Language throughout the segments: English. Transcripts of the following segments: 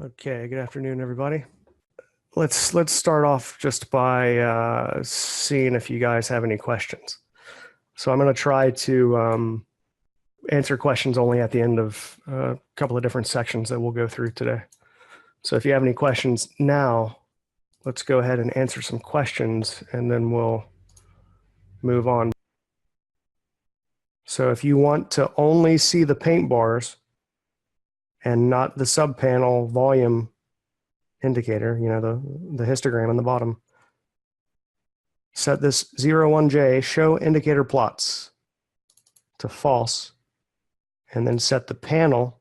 Okay, good afternoon, everybody. Let's start off just by seeing if you guys have any questions. So I'm going to try to answer questions only at the end of a couple of different sections that we'll go through today. So if you have any questions now, let's go ahead and answer some questions and then we'll move on. So if you want to only see the paint bars and not the sub-panel volume indicator, you know, the histogram on the bottom, set this 01J show indicator plots to false, and then set the panel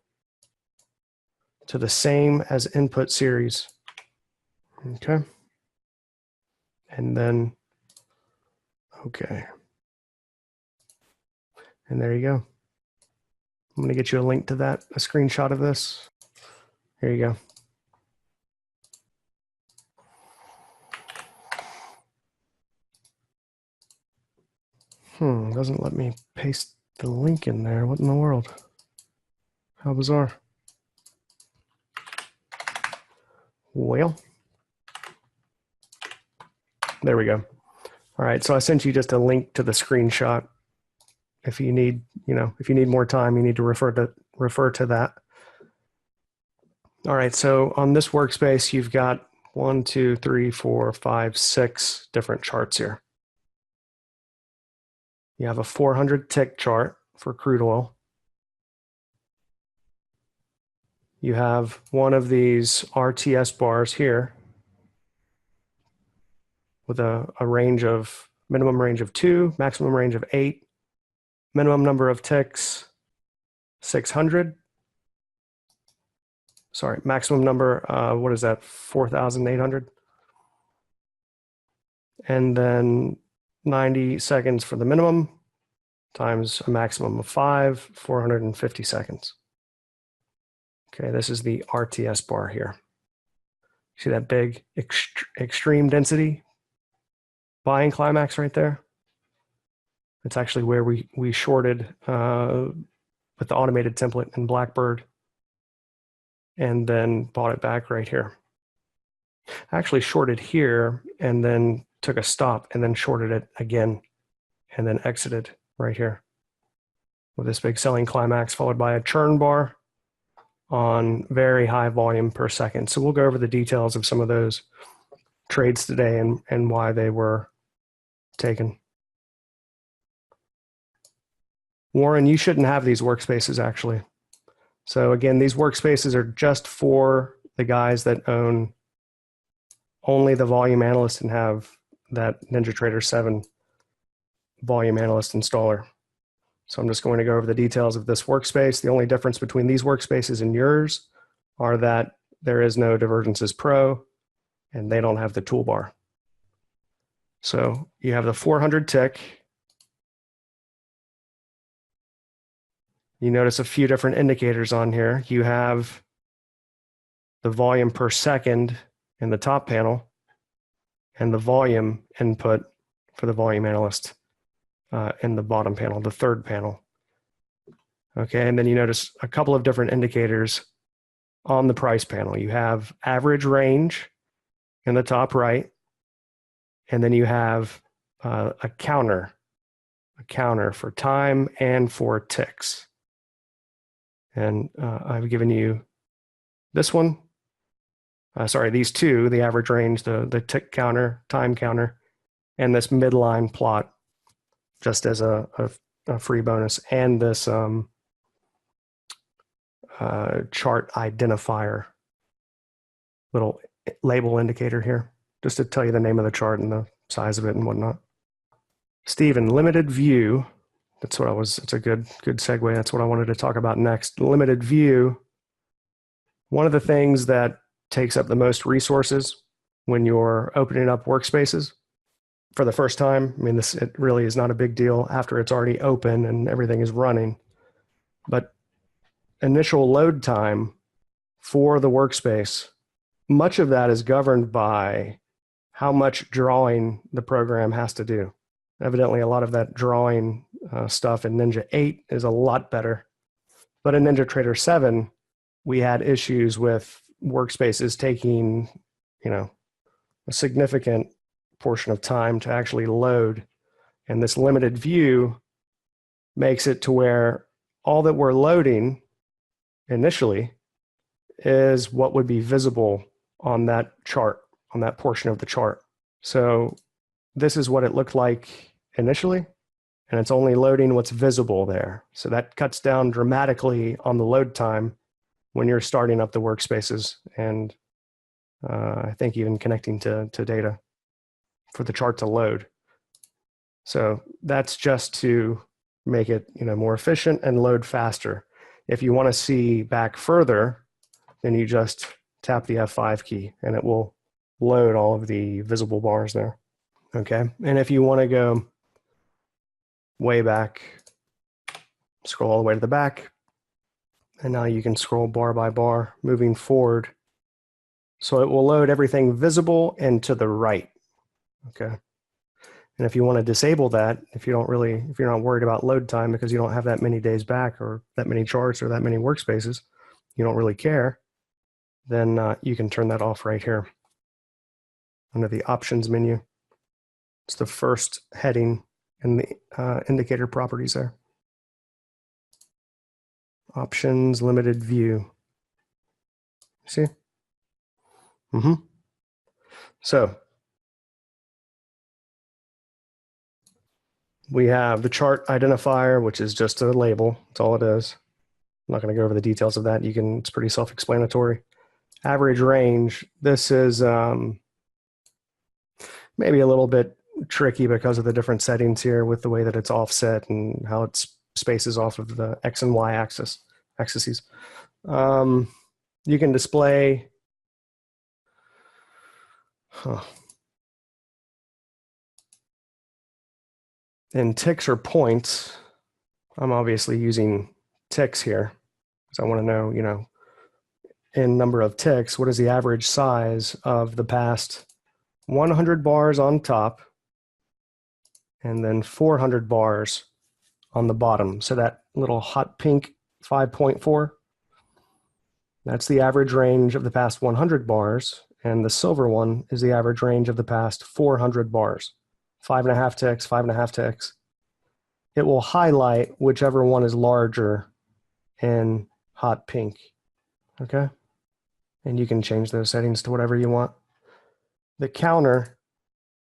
to the same as input series. Okay. And then, okay. And there you go. I'm going to get you a link to that, a screenshot of this. Here you go. Doesn't let me paste the link in there. What in the world? How bizarre. Well, there we go. All right, so I sent you just a link to the screenshot. If you need, if you need more time, you need to refer to that. All right, so on this workspace, you've got 1, 2, 3, 4, 5, 6 different charts here. You have a 400 tick chart for crude oil. You have one of these RTS bars here with a range of, minimum range of 2, maximum range of 8, minimum number of ticks, 600. Sorry, maximum number, what is that, 4,800? And then 90 seconds for the minimum times a maximum of 5, 450 seconds. Okay, this is the RTS bar here. See that big extreme density buying climax right there? It's actually where we shorted with the automated template in Blackbird and then bought it back right here. I actually shorted here and then took a stop and then shorted it again and then exited right here with this big selling climax followed by a churn bar on very high volume per second. So we'll go over the details of some of those trades today and why they were taken. Warren, you shouldn't have these workspaces actually. So again, these workspaces are just for the guys that own only the volume analyst and have that Ninjatrader 7 volume analyst installer. So I'm just going to go over the details of this workspace. The only difference between these workspaces and yours are that there is no Divergences Pro and they don't have the toolbar. So you have the 400 tick. You notice a few different indicators on here. You have the volume per second in the top panel and the volume input for the volume analyst in the bottom panel, the third panel. Okay, and then you notice a couple of different indicators on the price panel. You have average range in the top right, and then you have a counter for time and for ticks. And I've given you this one, sorry, these two, the average range, the tick counter, time counter, and this midline plot just as a free bonus, and this chart identifier, little label indicator here, just to tell you the name of the chart and the size of it and whatnot. Stephen, limited view. That's what it's a good segue. That's what I wanted to talk about next. Limited view. One of the things that takes up the most resources when you're opening up workspaces for the first time, I mean, it really is not a big deal after it's already open and everything is running, but initial load time for the workspace, much of that is governed by how much drawing the program has to do. Evidently, a lot of that drawing stuff in Ninja 8 is a lot better. But in Ninjatrader 7, we had issues with Workspaces taking, a significant portion of time to actually load. And this limited view makes it to where all that we're loading initially is what would be visible on that chart, on that portion of the chart. So this is what it looked like initially, and it's only loading what's visible there. So that cuts down dramatically on the load time when you're starting up the workspaces, and I think even connecting to data for the chart to load. So that's just to make it more efficient and load faster. If you want to see back further, then you just tap the F5 key and it will load all of the visible bars there. Okay, and if you want to go way back, scroll all the way to the back, and now you can scroll bar by bar moving forward. So it will load everything visible and to the right. Okay. And if you want to disable that, if you're not worried about load time because you don't have that many days back or that many charts or that many workspaces, you don't really care, then you can turn that off right here under the options menu. It's the first heading in the indicator properties there. Options, limited view. See? So we have the chart identifier, which is just a label. That's all it is. I'm not going to go over the details of that. It's pretty self-explanatory. Average range. This is maybe a little bit tricky because of the different settings here with the way that it's offset and how it spaces off of the X and Y axes. You can display. In ticks or points, I'm obviously using ticks here because I want to know, in number of ticks, what is the average size of the past 100 bars on top and then 400 bars on the bottom. So that little hot pink 5.4, that's the average range of the past 100 bars, and the silver one is the average range of the past 400 bars. 5.5 ticks, 5.5 ticks. It will highlight whichever one is larger in hot pink. Okay? And you can change those settings to whatever you want. The counter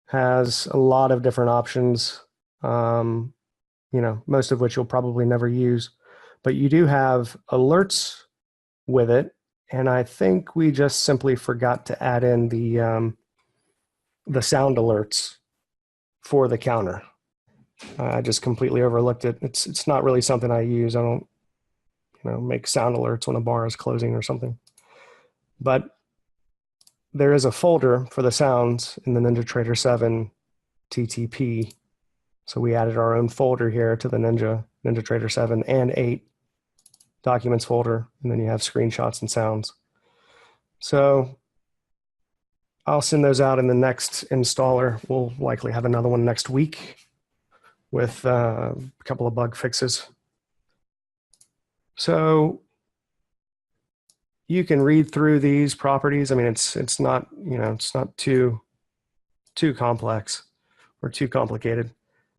has a lot of different options, most of which you'll probably never use. But you do have alerts with it, and I think we just simply forgot to add in the sound alerts for the counter. I just completely overlooked it. It's not really something I use. I don't, make sound alerts when a bar is closing or something. But there is a folder for the sounds in the Ninjatrader 7 TTP. So we added our own folder here to the Ninjatrader 7 and 8 documents folder, and then you have screenshots and sounds. So I'll send those out in the next installer. We'll likely have another one next week with a couple of bug fixes. So you can read through these properties. I mean, it's not too complex or too complicated.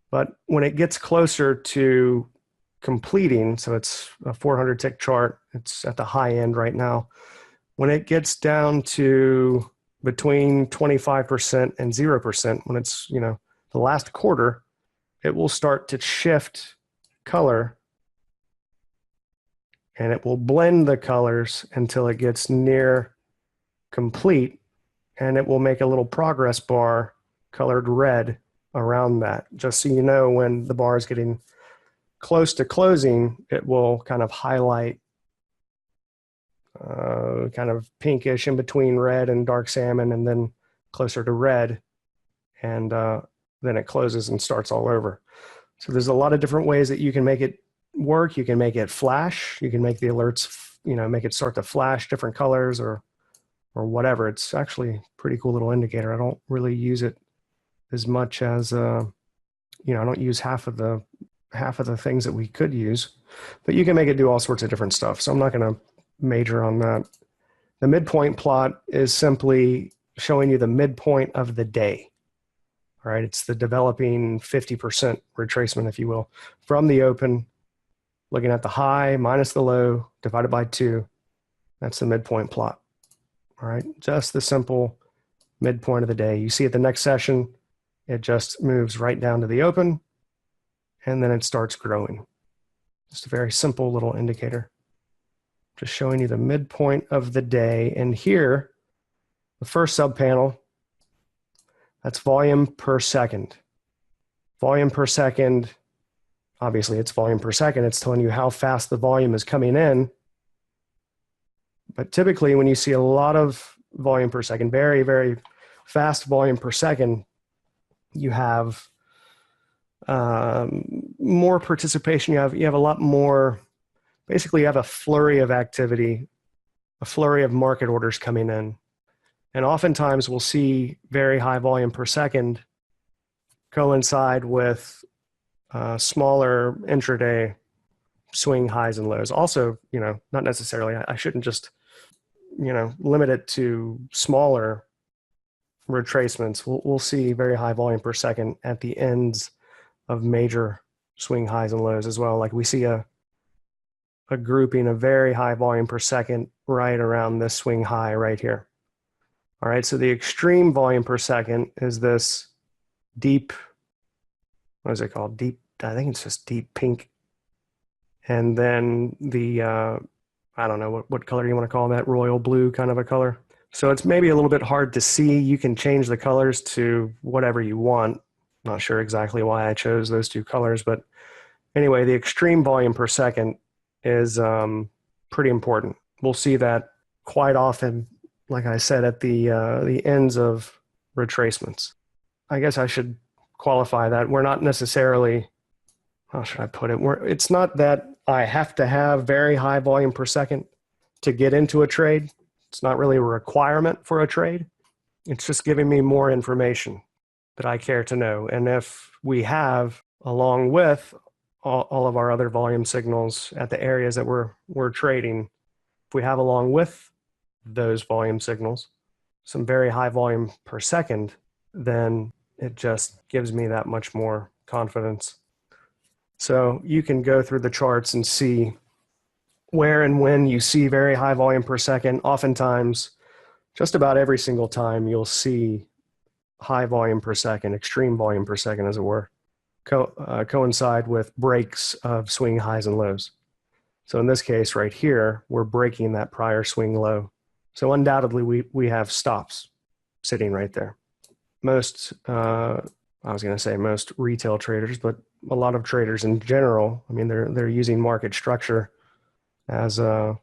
But when it gets closer to completing, so it's a 400 tick chart, it's at the high end right now. When it gets down to between 25% and 0%, when it's, the last quarter, it will start to shift color, and it will blend the colors until it gets near complete, and it will make a little progress bar colored red around that. Just so you know, when the bar is getting close to closing, it will kind of highlight kind of pinkish in between red and dark salmon, and then closer to red, and then it closes and starts all over. So there's a lot of different ways that you can make it work. You can make it flash. You can make the alerts, make it start to flash different colors or whatever. It's actually a pretty cool little indicator. I don't really use it as much as, I don't use half of the things that we could use, but you can make it do all sorts of different stuff. So I'm not going to major on that The midpoint plot is simply showing you the midpoint of the day. All right, it's the developing 50% retracement, if you will, from the open, looking at the high minus the low divided by 2. That's the midpoint plot. All right, just the simple midpoint of the day. You see at the next session, it just moves right down to the open, and then it starts growing. Just a very simple little indicator. Just showing you the midpoint of the day. And here, the first subpanel, that's volume per second. Volume per second, obviously it's volume per second. It's telling you how fast the volume is coming in. But typically when you see a lot of volume per second, very, very fast volume per second, you have more participation. You have a lot more, basically you have a flurry of activity, a flurry of market orders coming in. And oftentimes we'll see very high volume per second coincide with smaller intraday swing highs and lows. Also, not necessarily, I shouldn't just, limit it to smaller retracements. We'll see very high volume per second at the ends of major swing highs and lows as well. Like we see a grouping of very high volume per second right around this swing high right here. All right, so the extreme volume per second is this deep, what is it called? Deep, I think it's just deep pink. And then the, I don't know what color you want to call that, royal blue kind of a color. So it's maybe a little bit hard to see. You can change the colors to whatever you want. Not sure exactly why I chose those two colors, but anyway, the extreme volume per second is pretty important. We'll see that quite often, like I said, at the ends of retracements. I guess I should qualify that. We're not necessarily, how should I put it? It's not that I have to have very high volume per second to get into a trade. It's not really a requirement for a trade. It's just giving me more information that I care to know. And if we have, along with all of our other volume signals at the areas that we're trading, if we have along with those volume signals some very high volume per second, then it just gives me that much more confidence. So you can go through the charts and see where and when you see very high volume per second. Oftentimes, just about every single time, you'll see high volume per second, extreme volume per second, as it were, coincide with breaks of swing highs and lows. So in this case right here, we're breaking that prior swing low. So undoubtedly, we have stops sitting right there. Most, I was going to say most retail traders, but a lot of traders in general, I mean, they're using market structure as a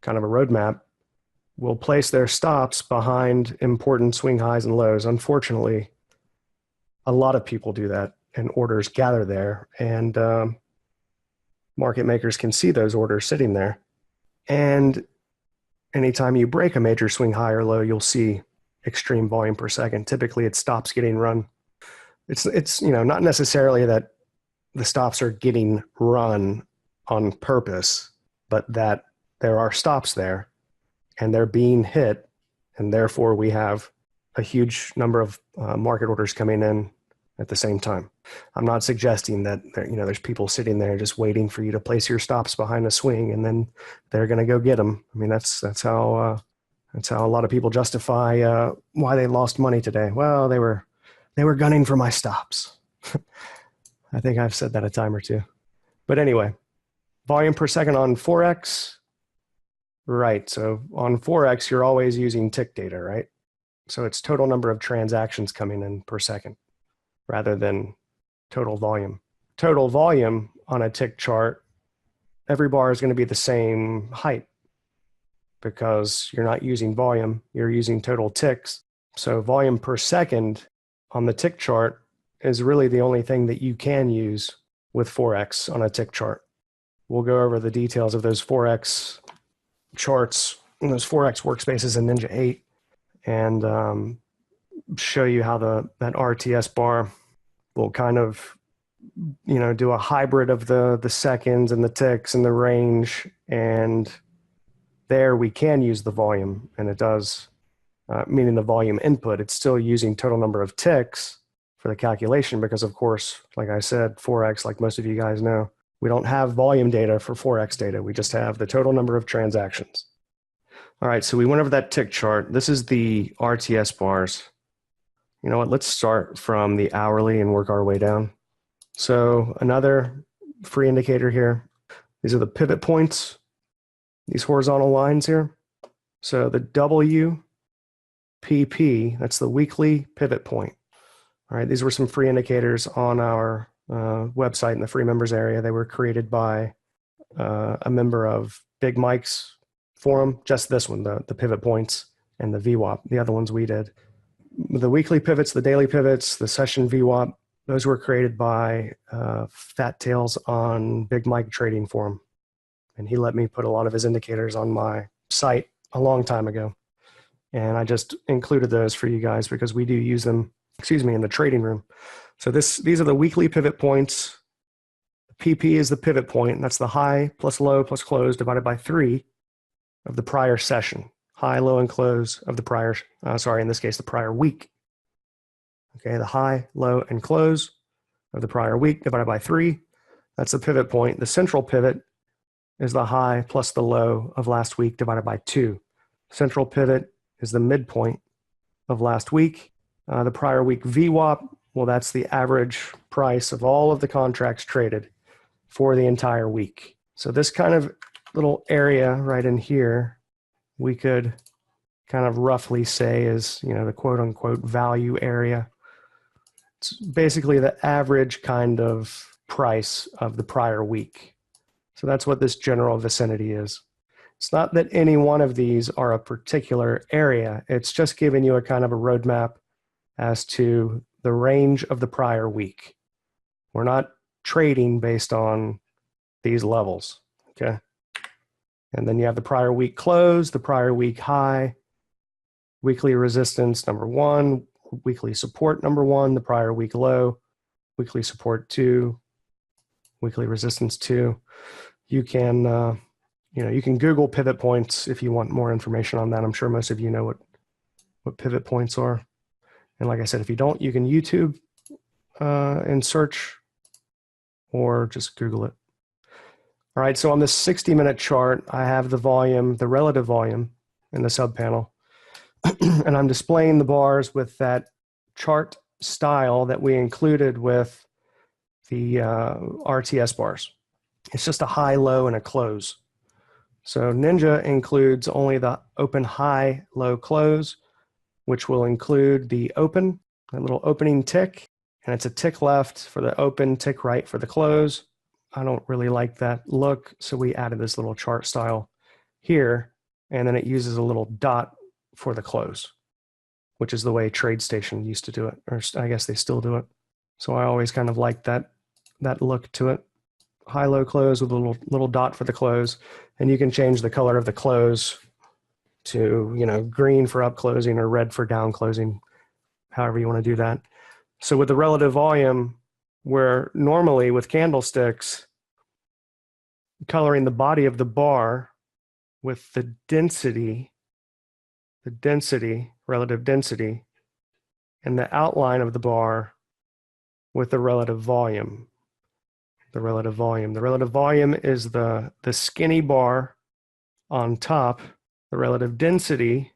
kind of a roadmap, will place their stops behind important swing highs and lows. Unfortunately, a lot of people do that, and orders gather there, and market makers can see those orders sitting there. And anytime you break a major swing high or low, you'll see extreme volume per second. Typically, it stops getting run. It's not necessarily that the stops are getting run on purpose, but that there are stops there and they're being hit, and therefore we have a huge number of market orders coming in at the same time. I'm not suggesting that there's people sitting there just waiting for you to place your stops behind a swing and then they're going to go get them. I mean, that's how a lot of people justify why they lost money today. Well, they were gunning for my stops. I think I've said that a time or two. But anyway, volume per second on Forex. Right. So on Forex, you're always using tick data, right? So it's total number of transactions coming in per second rather than total volume. Total volume on a tick chart, every bar is going to be the same height because you're not using volume, you're using total ticks. So volume per second on the tick chart is really the only thing that you can use with Forex on a tick chart. We'll go over the details of those Forex charts and those Forex workspaces in Ninja 8 and show you how that RTS bar will kind of do a hybrid of the seconds and the ticks and the range and there we can use the volume, and it does, meaning the volume input. It's still using total number of ticks for the calculation because, of course, like I said, Forex, like most of you guys know, we don't have volume data for Forex data. We just have the total number of transactions. All right, so we went over that tick chart. This is the RTS bars. You know what, let's start from the hourly and work our way down. So another free indicator here. These are the pivot points, these horizontal lines here. So the WPP, that's the weekly pivot point. All right, these were some free indicators on our website in the free members area. They were created by a member of Big Mike's forum, just this one, the pivot points and the VWAP. The other ones we did. The weekly pivots, the daily pivots, the session VWAP, those were created by Fat Tails on Big Mike Trading Forum. And he let me put a lot of his indicators on my site a long time ago. And I just included those for you guys because we do use them, in the trading room. So these are the weekly pivot points. The PP is the pivot point. And that's the high plus low plus close divided by 3 of the prior session. High, low, and close of the prior, in this case, the prior week. Okay, the high, low, and close of the prior week divided by 3. That's the pivot point. The central pivot is the high plus the low of last week divided by 2. Central pivot is the midpoint of last week. The prior week VWAP, well, that's the average price of all of the contracts traded for the entire week. So this kind of little area right in here, we could kind of roughly say is, the quote unquote value area. It's basically the average kind of price of the prior week. So that's what this general vicinity is. It's not that any one of these are a particular area. It's just giving you a kind of a roadmap as to the range of the prior week. We're not trading based on these levels, okay? And then you have the prior week close, the prior week high, weekly resistance number 1, weekly support number 1, the prior week low, weekly support 2, weekly resistance 2. You can, you can Google pivot points if you want more information on that. I'm sure most of you know what pivot points are. And like I said, if you don't, you can YouTube and search or just Google it. All right, so on this 60-minute chart, I have the volume, the relative volume in the subpanel. And I'm displaying the bars with that chart style that we included with the RTS bars. It's just a high, low, and a close. So Ninja includes only the open, high, low, close, which will include the open, a little opening tick, and it's a tick left for the open, tick right for the close. I don't really like that look, so we added this little chart style here, and then it uses a little dot for the close, which is the way TradeStation used to do it, or I guess they still do it. So I always kind of like that look to it. High, low, close with a little dot for the close, and you can change the color of the close to, green for up closing or red for down closing, however you want to do that. So with the relative volume, where normally with candlesticks, coloring the body of the bar with the density, relative density, and the outline of the bar with the relative volume. The relative volume is the skinny bar on top. The relative density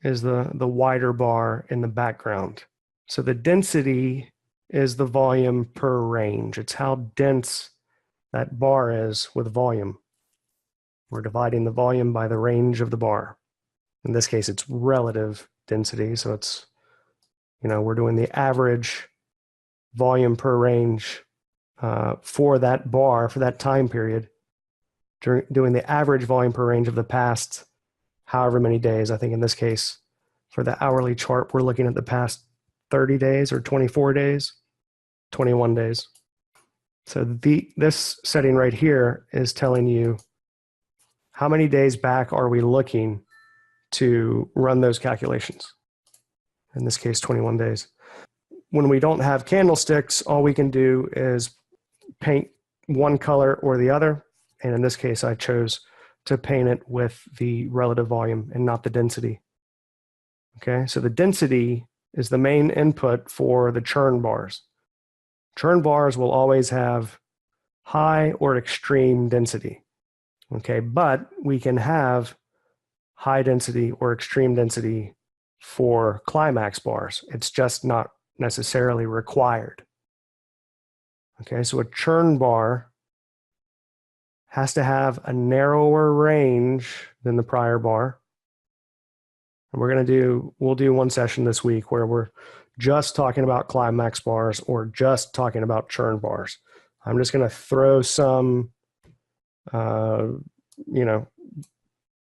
is the wider bar in the background. So the density is the volume per range. It's how dense that bar is with volume. We're dividing the volume by the range of the bar. In this case, it's relative density. So it's, we're doing the average volume per range for that bar, for that time period, doing the average volume per range of the past however many days. I think in this case, for the hourly chart, we're looking at the past 30 days or 24 days, 21 days. So this setting right here is telling you how many days back are we looking to run those calculations. In this case, 21 days. When we don't have candlesticks, all we can do is paint one color or the other. And in this case, I chose to paint it with the relative volume and not the density. Okay, so the density is the main input for the churn bars. Churn bars will always have high or extreme density. Okay, but we can have high density or extreme density for Climax bars. It's just not necessarily required. Okay, so a churn bar has to have a narrower range than the prior bar. And we'll do one session this week where we're just talking about Climax bars or just talking about churn bars. I'm just going to throw some,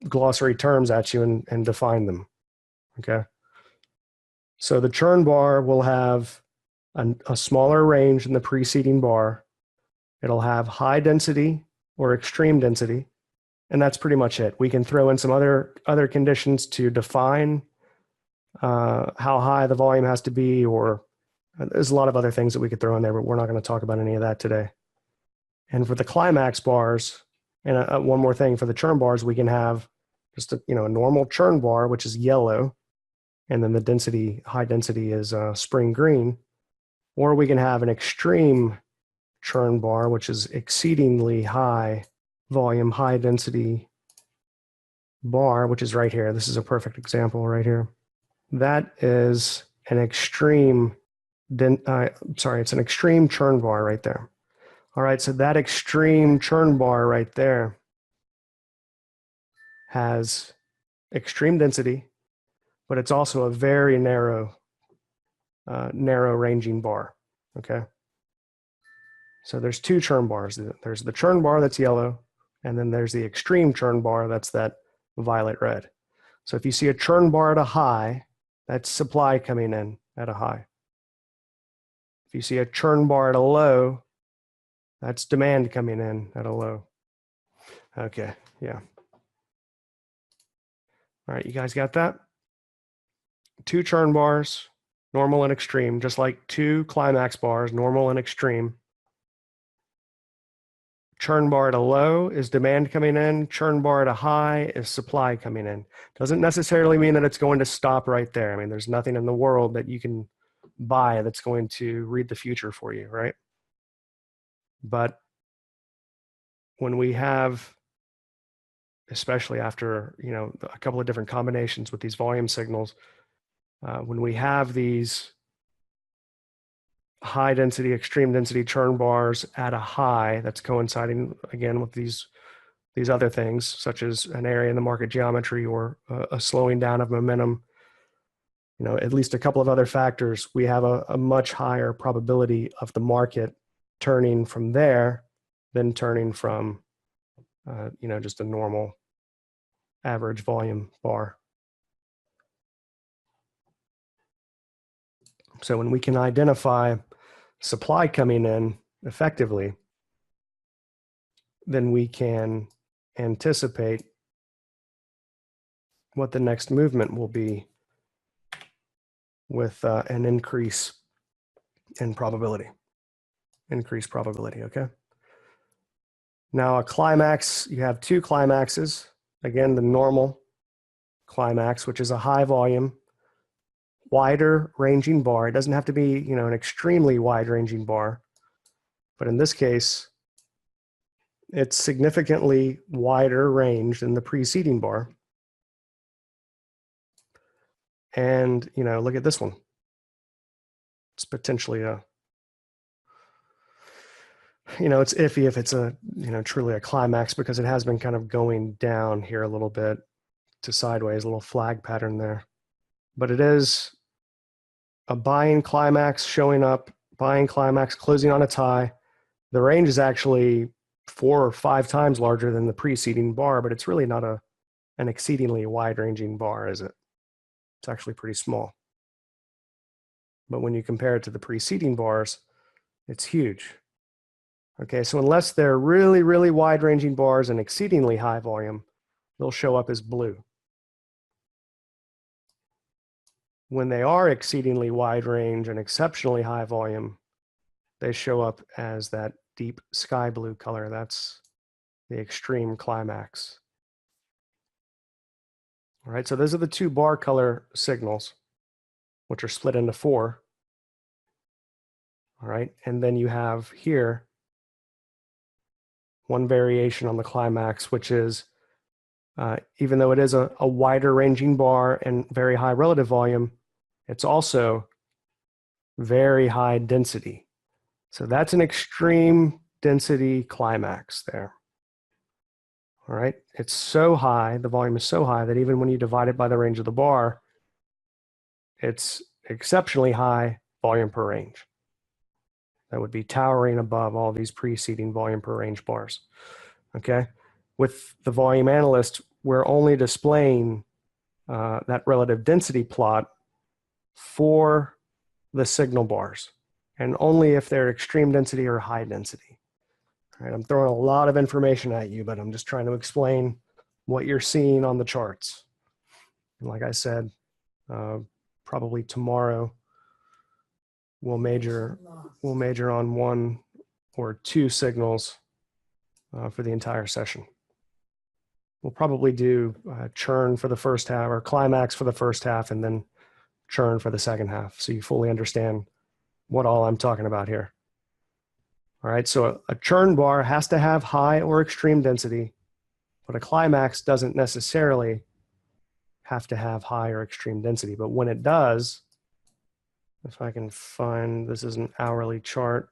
glossary terms at you and define them. Okay. So the churn bar will have a smaller range than the preceding bar. It'll have high density or extreme density, and that's pretty much it. We can throw in some other conditions to define how high the volume has to be, or there's a lot of other things that we could throw in there, but we're not going to talk about any of that today. And for the Climax bars, and one more thing for the churn bars, we can have just a normal churn bar, which is yellow, and then the high density is spring green, or we can have an extreme churn bar, which is exceedingly high volume, high density bar, which is right here. This is a perfect example right here. That is an extreme, it's an extreme churn bar right there. All right, so that extreme churn bar right there has extreme density, but it's also a very narrow ranging bar, okay? So there's two churn bars. There's the churn bar that's yellow, and then there's the extreme churn bar that's that violet red. So if you see a churn bar at a high, that's supply coming in at a high. If you see a churn bar at a low, that's demand coming in at a low. Okay, yeah. All right, you guys got that? Two churn bars, normal and extreme, just like two Climax bars, normal and extreme. Churn bar at a low is demand coming in. Churn bar at a high is supply coming in. Doesn't necessarily mean that it's going to stop right there. I mean, there's nothing in the world that you can buy that's going to read the future for you, right? But when we have, especially after a couple of different combinations with these volume signals, when we have these high density, extreme density churn bars at a high that's coinciding again with these other things, such as an area in the market geometry or a slowing down of momentum, at least a couple of other factors, we have a much higher probability of the market turning from there than turning from, just a normal average volume bar. So when we can identify supply coming in effectively, then we can anticipate what the next movement will be with an increase in probability. Increased probability, okay? Now a climax, you have two climaxes. Again, the normal climax, which is a high volume, wider ranging bar. It doesn't have to be, an extremely wide ranging bar, but in this case, it's significantly wider range than the preceding bar. And, look at this one. It's potentially it's iffy if it's truly a climax, because it has been kind of going down here a little bit to sideways, a little flag pattern there. But it is a buying climax showing up, buying climax closing on its high. The range is actually 4 or 5 times larger than the preceding bar, but it's really not an exceedingly wide-ranging bar, is it? It's actually pretty small. But when you compare it to the preceding bars, it's huge. Okay, so unless they're really, really wide-ranging bars and exceedingly high volume, they'll show up as blue. When they are exceedingly wide range and exceptionally high volume, they show up as that deep sky blue color. That's the extreme climax. All right, so those are the two bar color signals, which are split into 4. All right, and then you have here one variation on the climax, which is even though it is a wider ranging bar and very high relative volume, it's also very high density. So that's an extreme density climax there. All right, it's so high, the volume is so high that even when you divide it by the range of the bar, it's exceptionally high volume per range. That would be towering above all these preceding volume per range bars. Okay, with the volume analyst, we're only displaying that relative density plot for the signal bars, and only if they're extreme density or high density. All right, I'm throwing a lot of information at you, but I'm just trying to explain what you're seeing on the charts. And like I said, probably tomorrow we'll major on 1 or 2 signals for the entire session. We'll probably do churn for the first half, or climax for the first half, and then churn for the second half, so you fully understand what all I'm talking about here. All right, so a churn bar has to have high or extreme density, but a climax doesn't necessarily have to have high or extreme density. But when it does, if I can find, this is an hourly chart,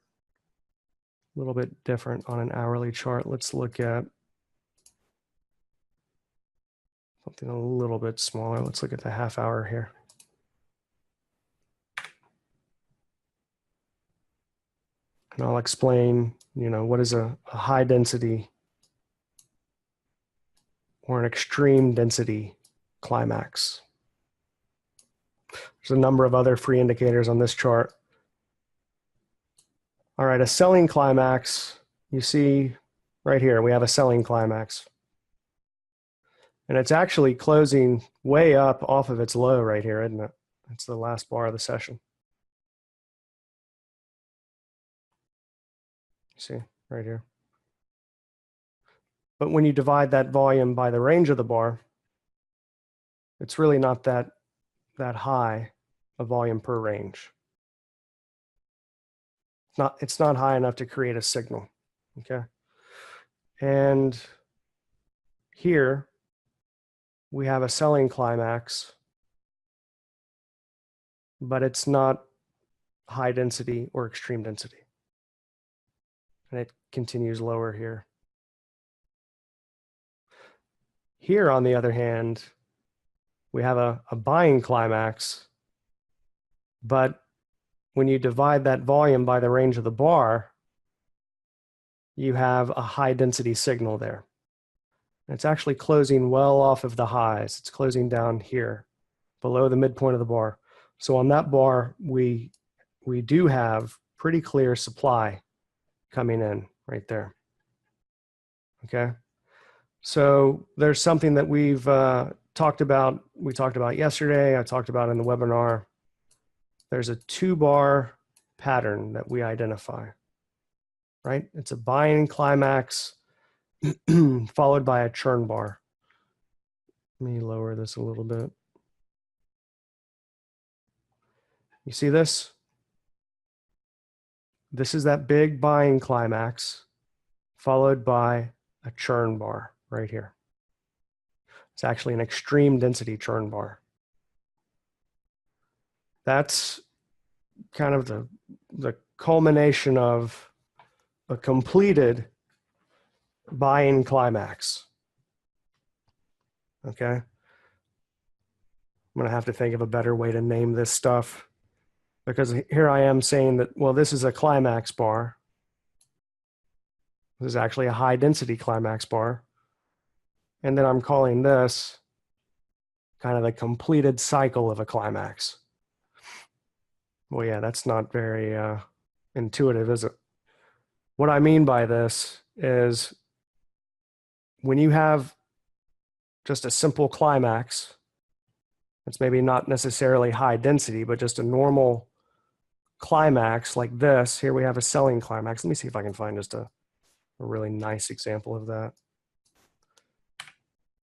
a little bit different on an hourly chart. Let's look at something a little bit smaller. Let's look at the half hour here. And I'll explain, what is a high density or an extreme density climax. There's a number of other free indicators on this chart. All right, a selling climax, you see right here, we have a selling climax. And it's actually closing way up off of its low right here, isn't it? It's the last bar of the session. See, right here. But when you divide that volume by the range of the bar, it's really not that high a volume per range. It's not high enough to create a signal, okay? And here we have a selling climax, but it's not high density or extreme density. And it continues lower here. Here, on the other hand, we have a buying climax, but when you divide that volume by the range of the bar, you have a high density signal there. And it's actually closing well off of the highs. It's closing down here, below the midpoint of the bar. So on that bar, we do have pretty clear supply coming in right there. Okay. So there's something that we've talked about. We talked about yesterday. I talked about in the webinar. There's a 2-bar pattern that we identify, right? It's a buying climax followed by a churn bar. Let me lower this a little bit. You see this? This is that big buying climax followed by a churn bar right here. It's actually an extreme density churn bar. That's kind of the culmination of a completed buying climax. Okay. I'm going to have to think of a better way to name this stuff, because here I am saying that, well, this is a climax bar. This is actually a high density climax bar. And then I'm calling this kind of the completed cycle of a climax. Well, yeah, that's not very intuitive, is it? What I mean by this is when you have just a simple climax, it's maybe not necessarily high density, but just a normal climax like this. Here we have a selling climax. Let me see if I can find just a really nice example of that.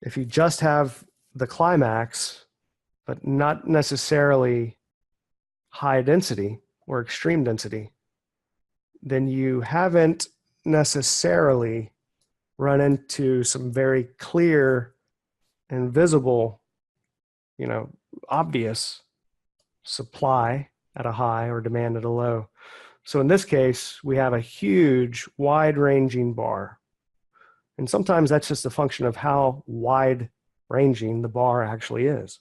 If you just have the climax, but not necessarily high density or extreme density, then you haven't necessarily run into some very clear and visible, obvious supply at a high or demand at a low. So in this case, we have a huge, wide-ranging bar. And sometimes that's just a function of how wide-ranging the bar actually is.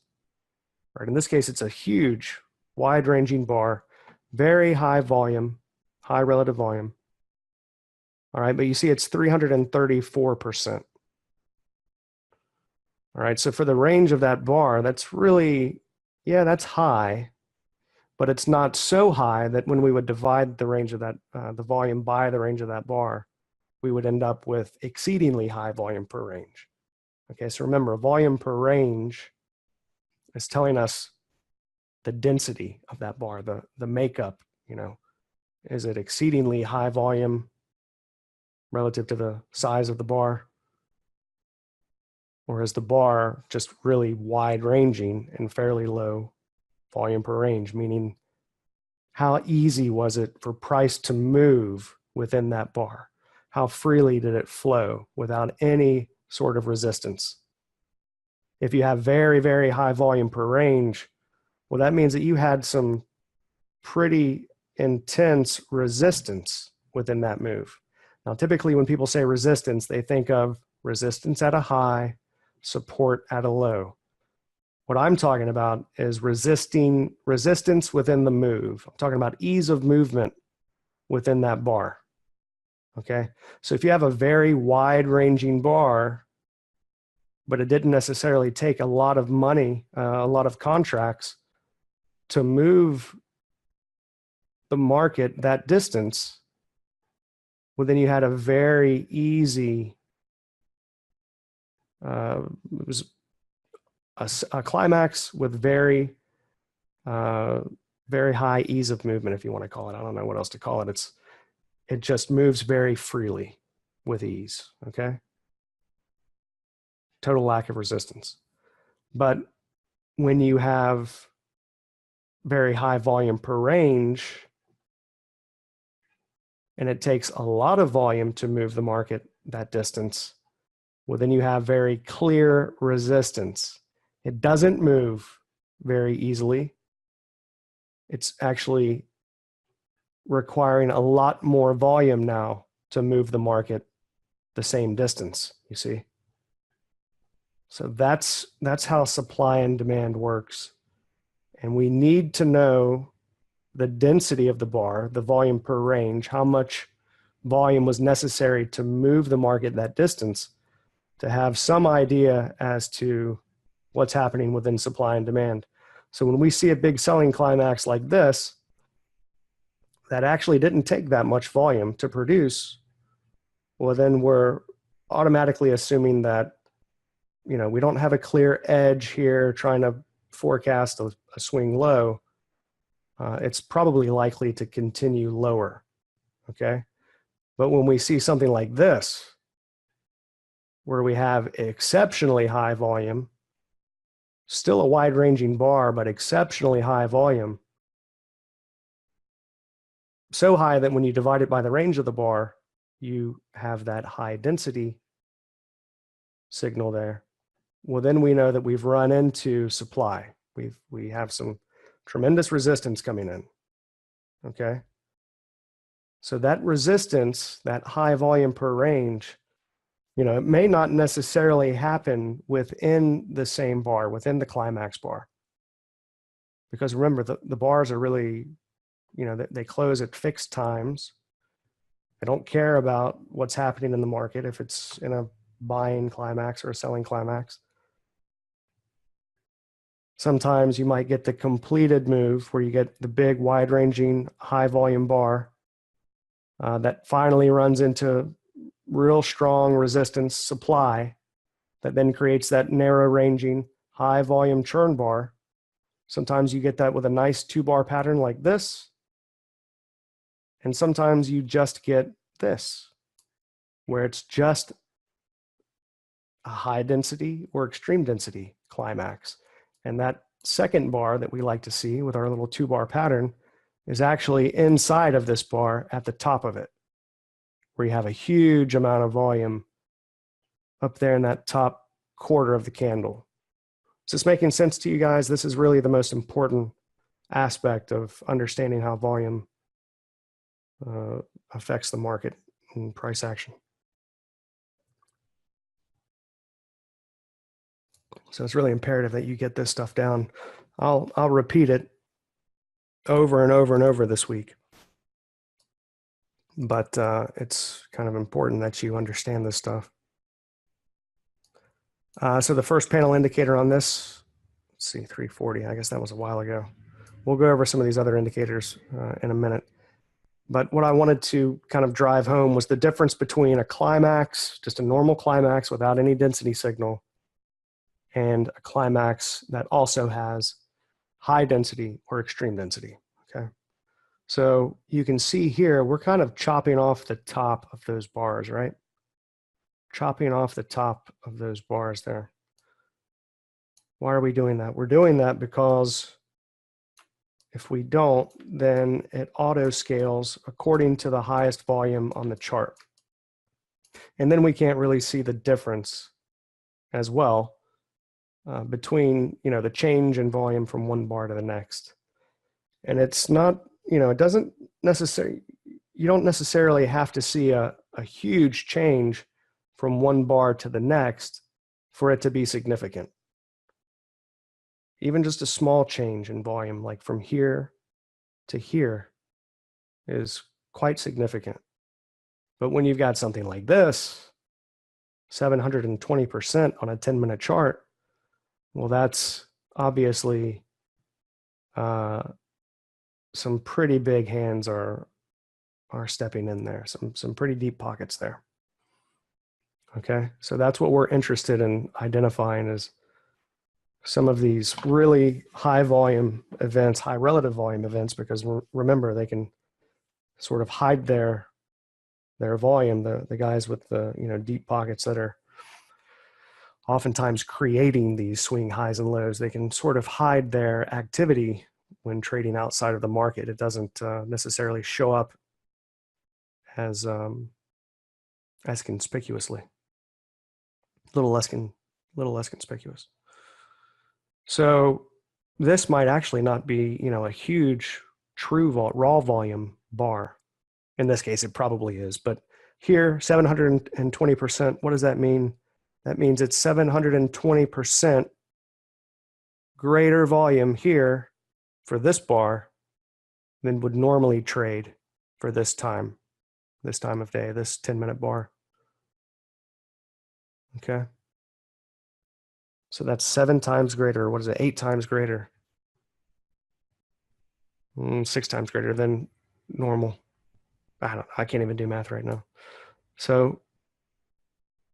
Right? In this case, it's a huge, wide-ranging bar, very high volume, high relative volume. All right, but you see it's 334%. All right, so for the range of that bar, that's really, that's high, but it's not so high that when we would divide the range of that, the volume by the range of that bar, we would end up with exceedingly high volume per range. Okay, so remember, volume per range is telling us the density of that bar, the makeup, is it exceedingly high volume relative to the size of the bar? Or is the bar just really wide ranging and fairly low volume per range, meaning how easy was it for price to move within that bar? How freely did it flow without any sort of resistance? If you have very, very high volume per range, well, that means that you had some pretty intense resistance within that move. Now, typically when people say resistance, they think of resistance at a high, support at a low. What I'm talking about is resistance within the move. I'm talking about ease of movement within that bar. Okay, so if you have a very wide-ranging bar, but it didn't necessarily take a lot of money, a lot of contracts to move the market that distance, well, then you had a very easy, it was a climax with very, very high ease of movement, if you want to call it. I don't know what else to call it. It just moves very freely with ease, okay? Total lack of resistance. But when you have very high volume per range, and it takes a lot of volume to move the market that distance, well, then you have very clear resistance. It doesn't move very easily. It's actually requiring a lot more volume now to move the market the same distance, you see? So that's how supply and demand works. And we need to know the density of the bar, the volume per range, how much volume was necessary to move the market that distance to have some idea as to what's happening within supply and demand. So when we see a big selling climax like this, that actually didn't take that much volume to produce, well, then we're automatically assuming that, we don't have a clear edge here trying to forecast a swing low. It's probably likely to continue lower, okay? But when we see something like this, where we have exceptionally high volume, still a wide-ranging bar, but exceptionally high volume, so high that when you divide it by the range of the bar, you have that high density signal there. Well, then we know that we've run into supply. We have some tremendous resistance coming in, okay? So that resistance, that high volume per range, it may not necessarily happen within the same bar, within the climax bar. Because remember, the bars are really, they close at fixed times. They don't care about what's happening in the market, if it's in a buying climax or a selling climax. Sometimes you might get the completed move where you get the big, wide-ranging, high-volume bar that finally runs into real strong resistance supply that then creates that narrow-ranging, high-volume churn bar. Sometimes you get that with a nice two-bar pattern like this, and sometimes you just get this, where it's just a high density or extreme density climax. And that second bar that we like to see with our little 2-bar pattern is actually inside of this bar at the top of it, where you have a huge amount of volume up there in that top quarter of the candle. Is this making sense to you guys? This is really the most important aspect of understanding how volume affects the market and price action. So it's really imperative that you get this stuff down. I'll repeat it over and over and over this week. But it's kind of important that you understand this stuff. So the first panel indicator on this, let's see, 340, I guess that was a while ago. We'll go over some of these other indicators in a minute. But what I wanted to kind of drive home was the difference between a climax, just a normal climax without any density signal, and a climax that also has high density or extreme density, okay? So you can see here, we're kind of chopping off the top of those bars, right? Chopping off the top of those bars there. Why are we doing that? We're doing that because if we don't, then it auto scales according to the highest volume on the chart. And then we can't really see the difference as well between, you know, the change in volume from one bar to the next. And it's not, you know, it doesn't necessarily, you don't necessarily have to see a huge change from one bar to the next for it to be significant. Even just a small change in volume, like from here to here, is quite significant. But when you've got something like this, 720% on a 10-minute chart, well, that's obviously some pretty big hands are stepping in there, some pretty deep pockets there. Okay, so that's what we're interested in identifying, is some of these really high volume events, high relative volume events, because remember, they can sort of hide their volume, the guys with the, you know, deep pockets that are oftentimes creating these swing highs and lows. They can sort of hide their activity when trading outside of the market. It doesn't necessarily show up as conspicuously. A little less conspicuous. So this might actually not be, you know, a huge true raw volume bar. In this case, it probably is, but here, 720%, what does that mean? That means it's 720% greater volume here for this bar than would normally trade for this time of day, this 10-minute bar. Okay. So that's 7 times greater. What is it? 8 times greater. 6 times greater than normal. I can't even do math right now. So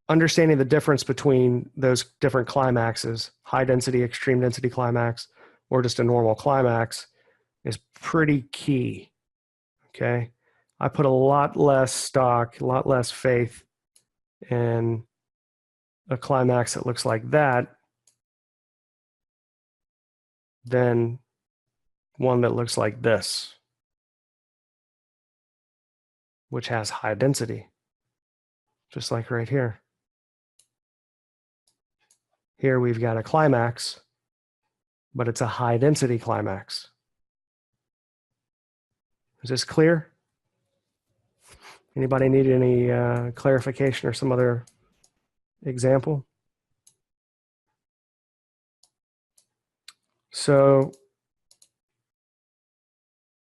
understanding the difference between those different climaxes, high density, extreme density climax, or just a normal climax, is pretty key. Okay. I put a lot less stock, a lot less faith in a climax that looks like that than one that looks like this, which has high density, just like right here. Here we've got a climax, but it's a high density climax. Is this clear? Anybody need any clarification or some other example? So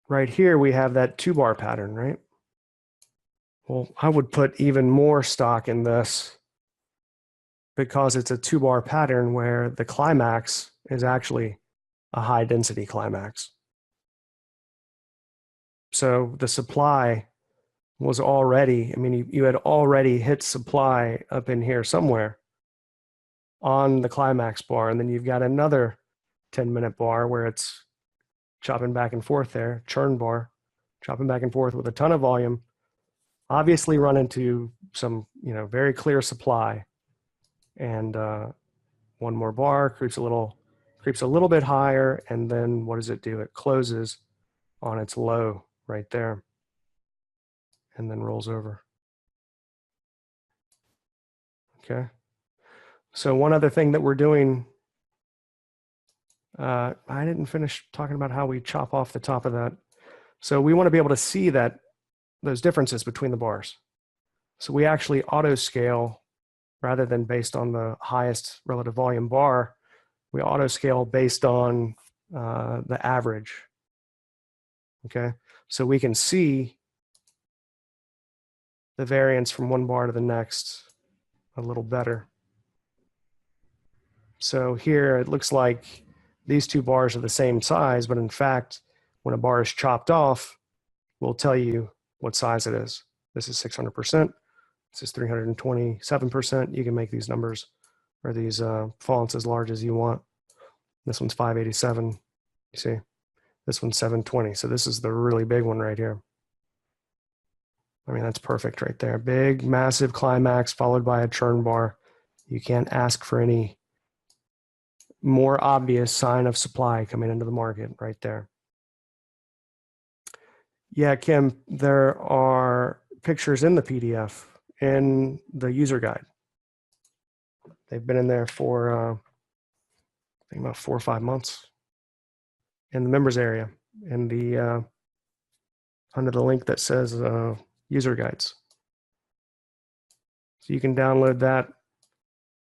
right here we have that 2-bar pattern, right? Well, I would put even more stock in this because it's a 2-bar pattern where the climax is actually a high density climax. So the supply was already, I mean, you had already hit supply up in here somewhere on the climax bar, and then you've got another 10-minute bar where it's chopping back and forth there, churn bar, chopping back and forth with a ton of volume, obviously run into some, you know, very clear supply. and one more bar, creeps a little bit higher, and then what does it do? It closes on its low right there, and then rolls over. Okay. So one other thing that we're doing, I didn't finish talking about how we chop off the top of that. So we want to be able to see those differences between the bars. So we actually auto scale rather than based on the highest relative volume bar. We auto scale based on the average. Okay, so we can see the variance from one bar to the next a little better. So here it looks like these two bars are the same size, but in fact, when a bar is chopped off, we'll tell you what size it is. This is 600%. This is 327%. You can make these numbers or these fonts as large as you want. This one's 587. You see, this one's 720. So this is the really big one right here. I mean, that's perfect right there. Big, massive climax followed by a churn bar. You can't ask for any more obvious sign of supply coming into the market right there. Yeah, Kim, there are pictures in the PDF in the user guide. They've been in there for, I think about 4 or 5 months in the members area in the, under the link that says user guides. So you can download that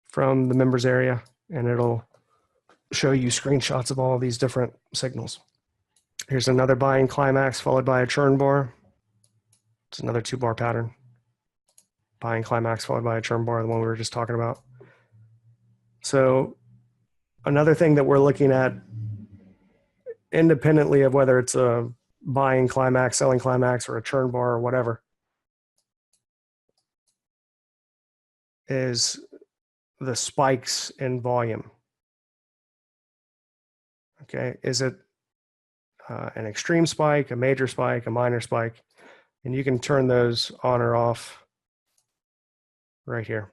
from the members area and it'll show you screenshots of all of these different signals. Here's another buying climax followed by a churn bar. It's another 2-bar pattern. Buying climax followed by a churn bar, the one we were just talking about. So another thing that we're looking at independently of whether it's a buying climax, selling climax, or a churn bar or whatever is the spikes in volume. Okay, is it an extreme spike, a major spike, a minor spike? And you can turn those on or off right here.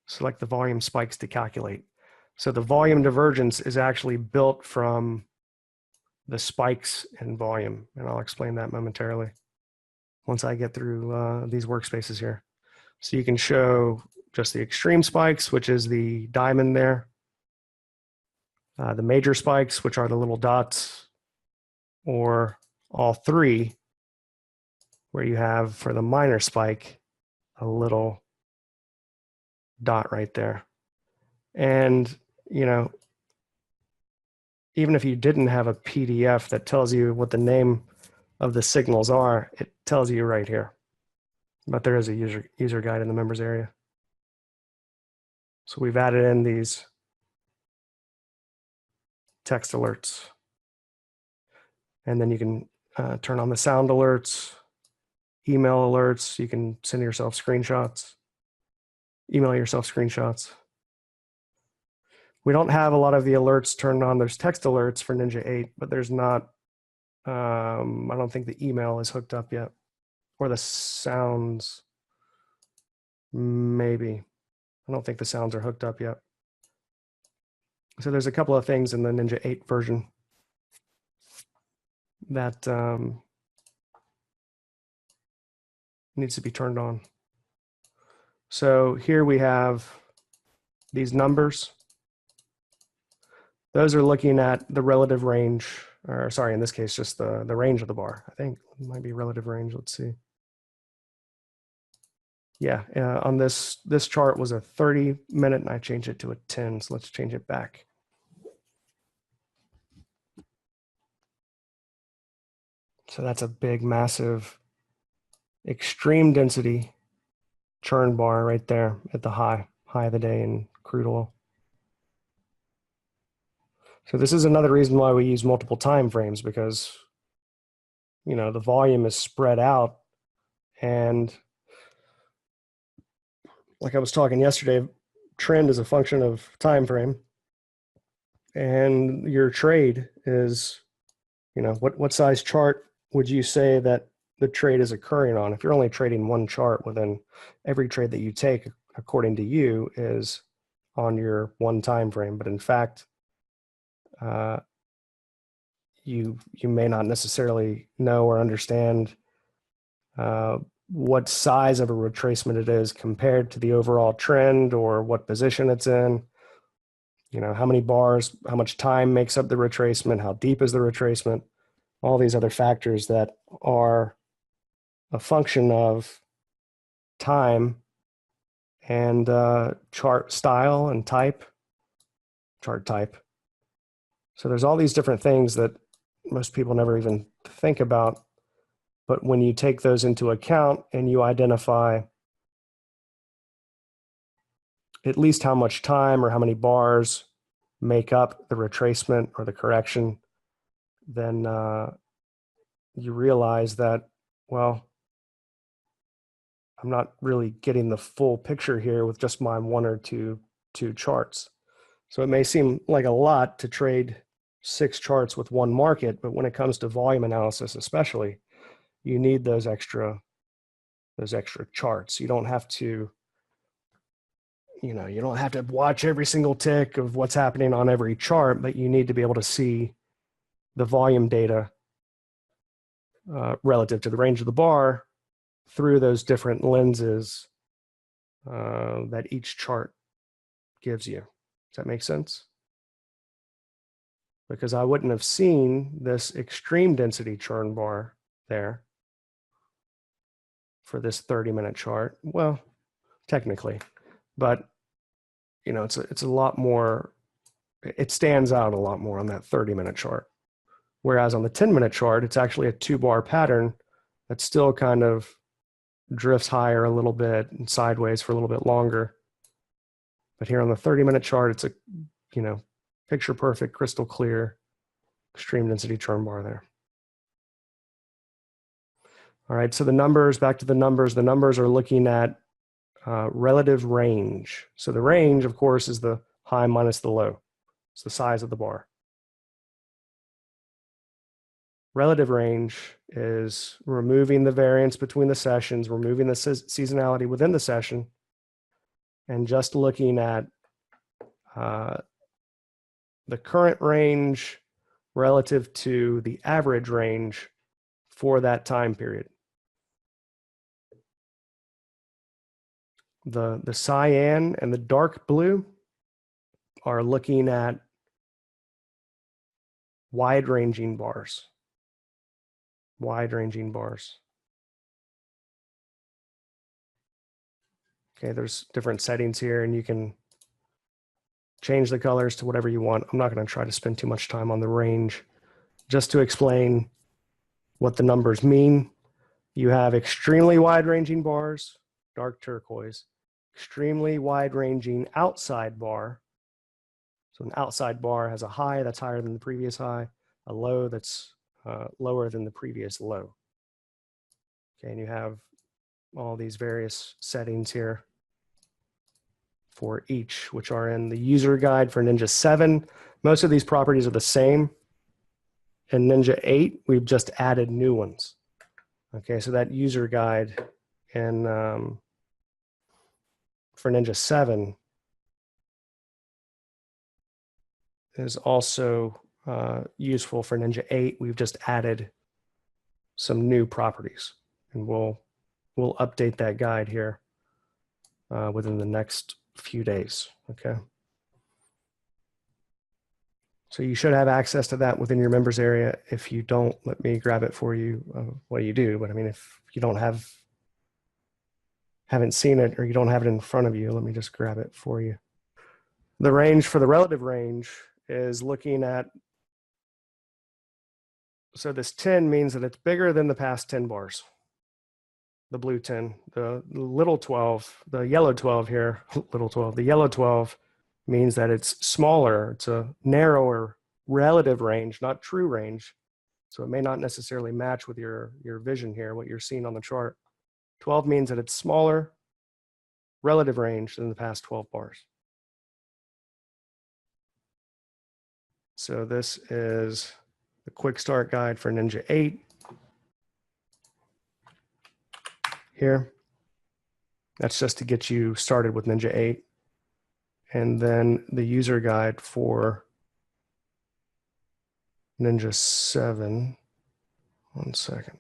Select the volume spikes to calculate. So the volume divergence is actually built from the spikes in volume, and I'll explain that momentarily once I get through these workspaces here. So you can show just the extreme spikes, which is the diamond there, the major spikes, which are the little dots, or all three, where you have for the minor spike a little dot right there. And you know, even if you didn't have a PDF that tells you what the name of the signals are, it tells you right here. But there is a user guide in the members area. So we've added in these text alerts. And then you can turn on the sound alerts, email alerts. You can send yourself screenshots, email yourself screenshots. We don't have a lot of the alerts turned on. There's text alerts for Ninja 8, but there's not, I don't think the email is hooked up yet. Or the sounds, maybe. I don't think the sounds are hooked up yet. So there's a couple of things in the Ninja 8 version that needs to be turned on. So here we have these numbers. Those are looking at the relative range, or sorry, in this case, just the range of the bar. I think it might be relative range. Let's see. Yeah, on this chart was a 30-minute, and I changed it to a 10. So let's change it back. So that's a big, massive, extreme density churn bar right there at the high of the day in crude oil. So this is another reason why we use multiple time frames, because you know the volume is spread out, and like I was talking yesterday, trend is a function of time frame, and your trade is, you know, what size chart would you say that the trade is occurring on? If you're only trading one chart, well then every trade that you take according to you, is on your one time frame, but in fact, you may not necessarily know or understand what size of a retracement it is compared to the overall trend or what position it's in. You know, how many bars, how much time makes up the retracement, how deep is the retracement, all these other factors that are a function of time and chart style and type, chart type. So there's all these different things that most people never even think about. But when you take those into account and you identify at least how much time or how many bars make up the retracement or the correction, then you realize that, well, I'm not really getting the full picture here with just my one or two charts. So it may seem like a lot to trade 6 charts with one market, but when it comes to volume analysis especially, you need those extra charts. You don't have to, you know, you don't have to watch every single tick of what's happening on every chart, but you need to be able to see the volume data relative to the range of the bar through those different lenses that each chart gives you. Does that make sense? Because I wouldn't have seen this extreme density churn bar there for this 30-minute chart. Well, technically, but you know, it's a lot more, it stands out a lot more on that 30-minute chart. Whereas on the 10-minute chart, it's actually a 2-bar pattern that still kind of drifts higher a little bit and sideways for a little bit longer. But here on the 30-minute chart, it's a, you know, picture perfect, crystal clear, extreme density churn bar there. All right, so the numbers, back to the numbers are looking at relative range. So the range, of course, is the high minus the low. It's the size of the bar. Relative range is removing the variance between the sessions, removing the seasonality within the session, and just looking at the current range relative to the average range for that time period. The cyan and the dark blue are looking at wide-ranging bars. Wide-ranging bars. Okay, there's different settings here, and you can change the colors to whatever you want. I'm not going to try to spend too much time on the range. Just to explain what the numbers mean, you have extremely wide-ranging bars, dark turquoise, extremely wide-ranging outside bar. So an outside bar has a high that's higher than the previous high, a low that's lower than the previous low. Okay, and you have all these various settings here for each, which are in the user guide for Ninja 7. Most of these properties are the same. In Ninja 8, we've just added new ones. Okay, so that user guide in, for Ninja 7 is also useful for Ninja 8. We've just added some new properties, and we'll update that guide here within the next few days. Okay. So you should have access to that within your members area. If you don't, let me grab it for you. Well, you do, but I mean, if you don't haven't seen it, or you don't have it in front of you, let me just grab it for you. The range for the relative range is looking at, so this 10 means that it's bigger than the past 10 bars. The blue 10, the little 12, the yellow 12 here, little 12, the yellow 12 means that it's smaller. It's a narrower relative range, not true range. So it may not necessarily match with your vision here, what you're seeing on the chart. 12 means that it's smaller relative range than the past 12 bars. So this is the quick start guide for Ninja 8 here. That's just to get you started with Ninja 8. And then the user guide for Ninja 7. 1 second.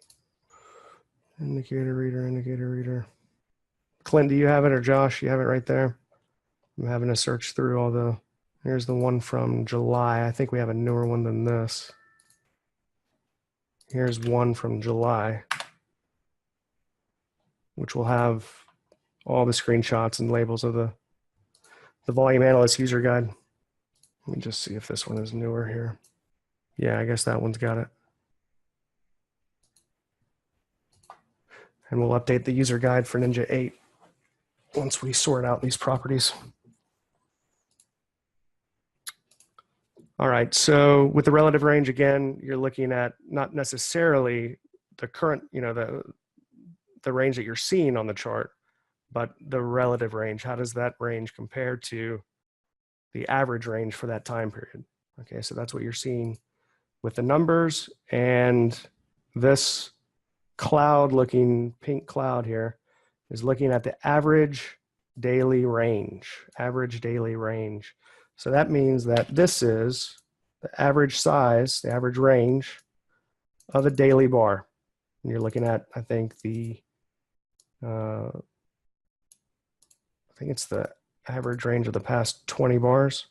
Indicator reader, indicator reader. Clint, do you have it, or Josh? You have it right there? I'm having to search through all the, here's the one from July. I think we have a newer one than this. Here's one from July, which will have all the screenshots and labels of the volume analyst user guide. Let me just see if this one is newer here. Yeah, I guess that one's got it. And we'll update the user guide for Ninja 8 once we sort out these properties. All right, so with the relative range, again, you're looking at not necessarily the current, the range that you're seeing on the chart, but the relative range. How does that range compare to the average range for that time period? Okay, so that's what you're seeing with the numbers, and this cloud-looking pink cloud here is looking at the average daily range, So that means that this is the average size, the average range of a daily bar. And you're looking at, I think it's the average range of the past 20 bars.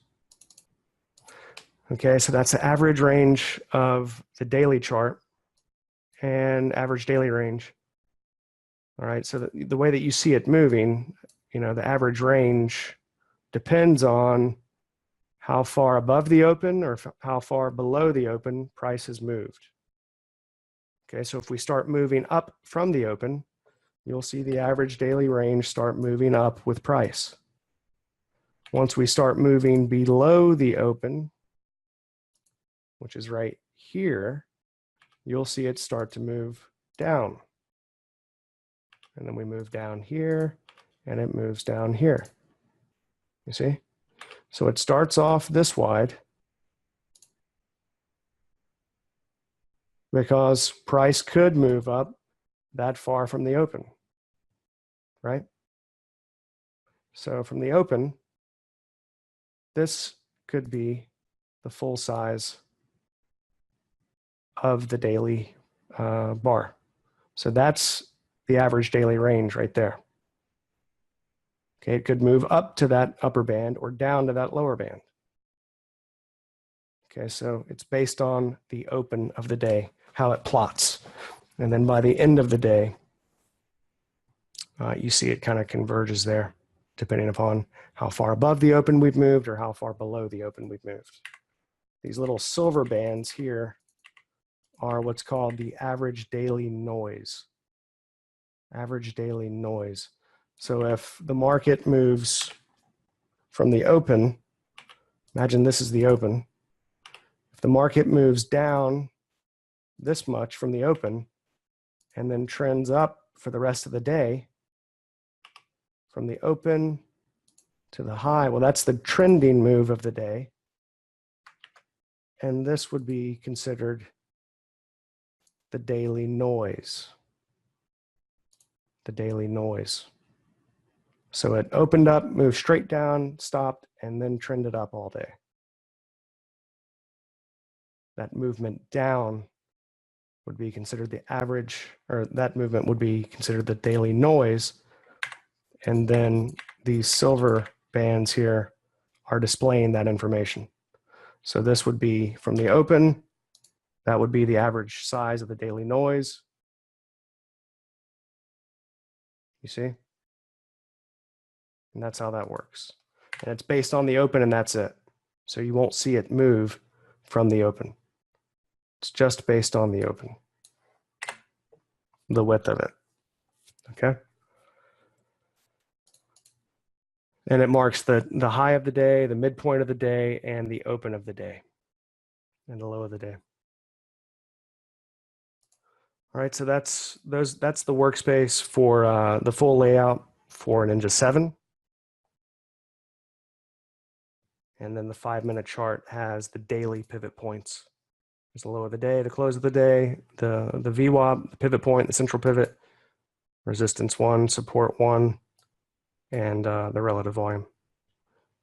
Okay, so that's the average range of the daily chart and average daily range. All right, so the way that you see it moving, the average range depends on how far above the open or how far below the open price has moved. Okay, so if we start moving up from the open, you'll see the average daily range start moving up with price. Once we start moving below the open, which is right here, you'll see it start to move down. And then we move down here, and it moves down here. You see? So it starts off this wide because price could move up that far from the open, right? So from the open, this could be the full size of the daily bar. So that's the average daily range right there. Okay, it could move up to that upper band or down to that lower band. Okay, so it's based on the open of the day, how it plots. And then by the end of the day, you see it kind of converges there, depending upon how far above the open we've moved or how far below the open we've moved. These little silver bands here are what's called the average daily noise. Average daily noise. So if the market moves from the open, imagine this is the open. If the market moves down this much from the open and then trends up for the rest of the day, from the open to the high, well, that's the trending move of the day. And this would be considered the daily noise. The daily noise. So it opened up, moved straight down, stopped, and then trended up all day. That movement down would be considered the average, or that movement would be considered the daily noise. And then these silver bands here are displaying that information. So this would be from the open, that would be the average size of the daily noise. You see? And that's how that works. And it's based on the open, and that's it. So you won't see it move from the open. It's just based on the open, the width of it. Okay? And it marks the high of the day, the midpoint of the day, and the open of the day, and the low of the day. All right, so that's the workspace for the full layout for Ninja 7. And then the 5-minute chart has the daily pivot points. There's the low of the day, the close of the day, the VWAP, the pivot point, the central pivot, resistance 1, support 1, and the relative volume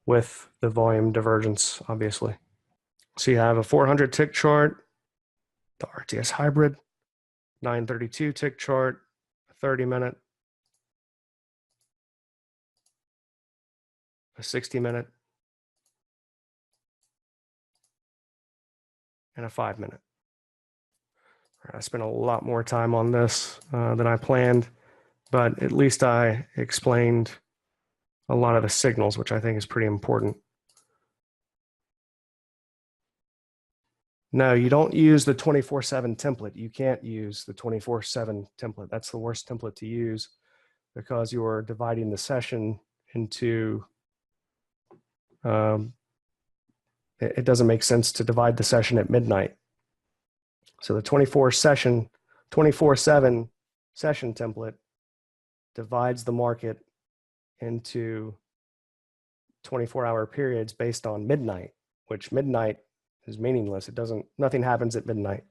with the volume divergence, obviously. So you have a 400 tick chart, the RTS hybrid, 932 tick chart, a 30-minute, a 60-minute, and a 5-minute. I spent a lot more time on this than I planned, but at least I explained a lot of the signals, which I think is pretty important. No, you don't use the 24/7 template. You can't use the 24/7 template. That's the worst template to use because you're dividing the session into, it doesn't make sense to divide the session at midnight. So the 24/7 session template divides the market into 24-hour periods based on midnight, which midnight is meaningless. Nothing happens at midnight.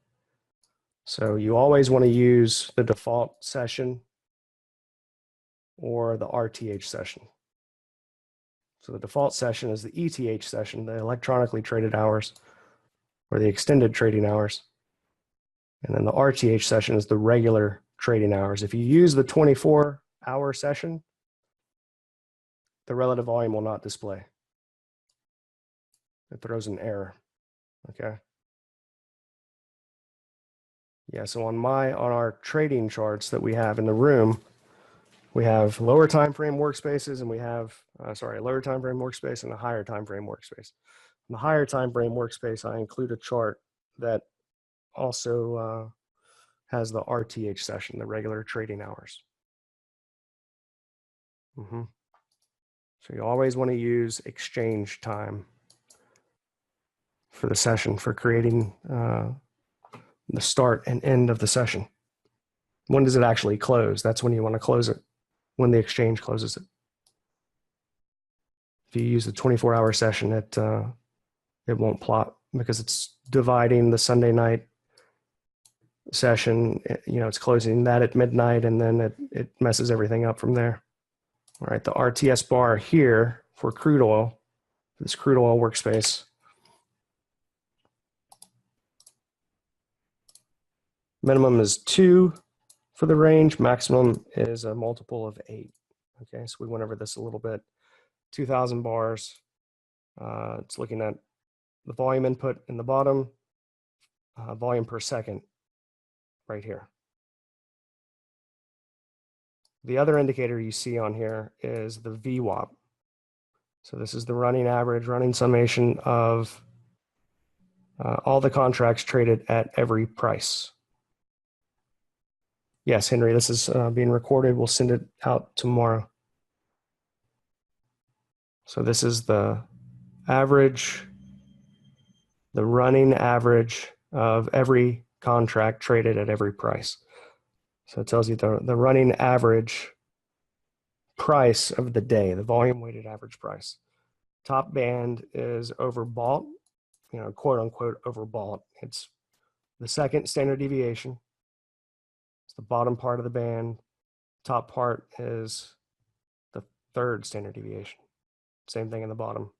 So you always want to use the default session or the RTH session. So the default session is the ETH session, the electronically traded hours, or the extended trading hours. And then the RTH session is the regular trading hours. If you use the 24-hour session, the relative volume will not display. It throws an error. Okay. Yeah, so on our trading charts that we have in the room, we have lower time frame workspaces, and we have lower time frame workspace and a higher time frame workspace. In the higher time frame workspace, I include a chart that also has the RTH session, the regular trading hours. So you always want to use exchange time for the session, for creating the start and end of the session. When does it actually close? That's when you want to close it, when the exchange closes it. If you use the 24-hour session, it won't plot because it's dividing the Sunday night session. It's closing that at midnight, and then it messes everything up from there. All right, the RTS bar here for crude oil, this crude oil workspace, minimum is 2 for the range, maximum is a multiple of 8. Okay, so we went over this a little bit. 2,000 bars. It's looking at the volume input in the bottom, volume per second right here. The other indicator you see on here is the VWAP. So this is the running average, running summation of all the contracts traded at every price. Yes, Henry, this is being recorded. We'll send it out tomorrow. So this is the average, the running average of every contract traded at every price. So it tells you the running average price of the day, the volume weighted average price. Top band is overbought, quote unquote overbought. It's the second standard deviation. It's the bottom part of the band. Top part is the third standard deviation. Same thing in the bottom.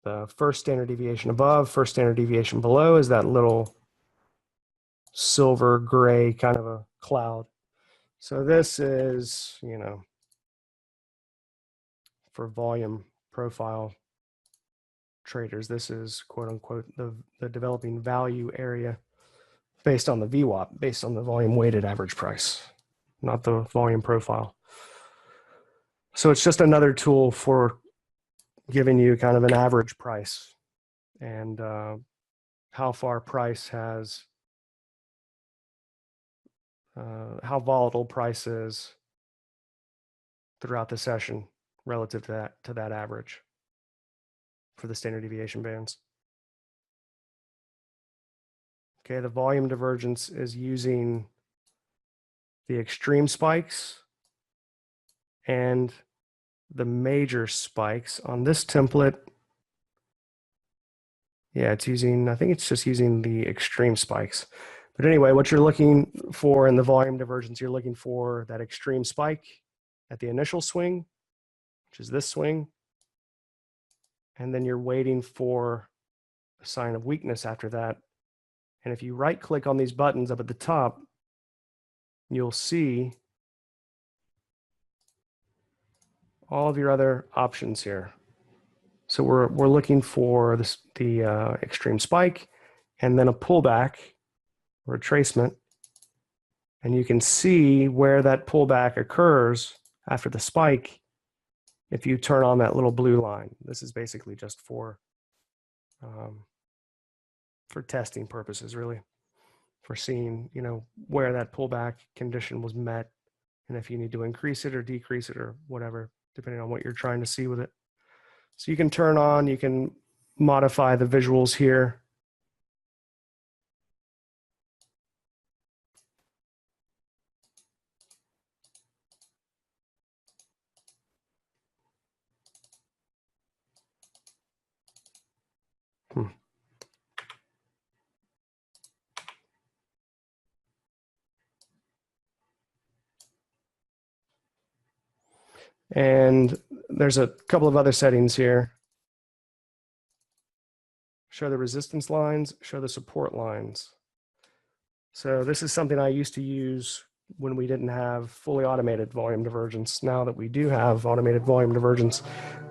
The first standard deviation above, first standard deviation below is that little silver gray kind of a cloud. So this is, for volume profile traders, this is quote unquote the developing value area based on the VWAP, based on the volume weighted average price, not the volume profile. So it's just another tool for giving you kind of an average price and how far price has, how volatile price is throughout the session relative to that average for the standard deviation bands. Okay, the volume divergence is using the extreme spikes and the major spikes on this template. Yeah, it's using, I think it's just using the extreme spikes. But anyway, what you're looking for in the volume divergence, you're looking for that extreme spike at the initial swing which is this swing. And then you're waiting for a sign of weakness after that. And if you right click on these buttons up at the top, you'll see all of your other options here. So we're looking for the extreme spike and then a pullback or retracement. And you can see where that pullback occurs after the spike if you turn on that little blue line. This is basically just for testing purposes, really, for seeing, you know, where that pullback condition was met and if you need to increase it or decrease it or whatever, depending on what you're trying to see with it. So you can turn on, you can modify the visuals here. And there's a couple of other settings here. Show the resistance lines, show the support lines. So this is something I used to use when we didn't have fully automated volume divergence. Now that we do have automated volume divergence,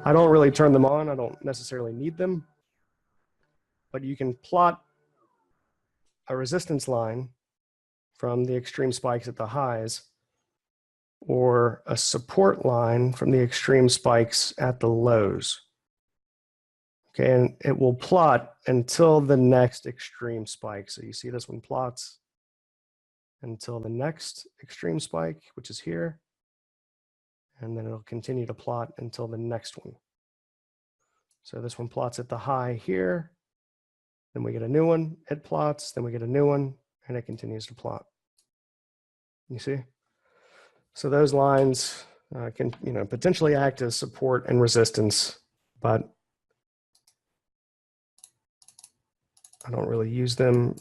I don't really turn them on. I don't necessarily need them. But you can plot a resistance line from the extreme spikes at the highs, or a support line from the extreme spikes at the lows. Okay, and it will plot until the next extreme spike. So you see this one plots until the next extreme spike, which is here. And then it'll continue to plot until the next one. So this one plots at the high here. Then we get a new one, it plots, then we get a new one, and it continues to plot. You see? So those lines can, you know, potentially act as support and resistance, but I don't really use them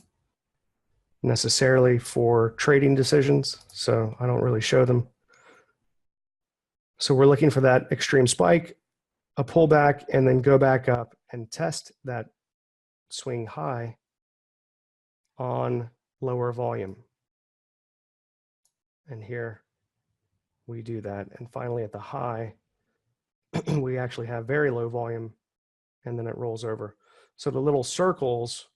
necessarily for trading decisions, so I don't really show them. So we're looking for that extreme spike, a pullback, and then go back up and test that swing high on lower volume. And here we do that. And finally at the high, we actually have very low volume, and then it rolls over. So the little circles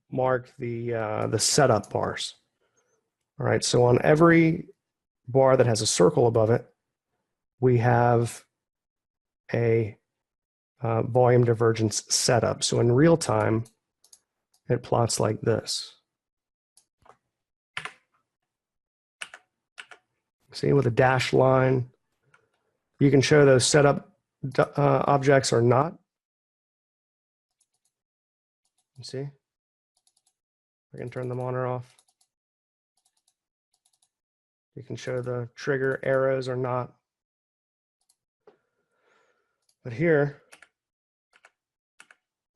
mark the setup bars. All right, so on every bar that has a circle above it, we have a volume divergence setup. So in real time, it plots like this. See, with a dashed line, you can show those setup objects or not. You see? I can turn them on or off. You can show the trigger arrows or not. But here,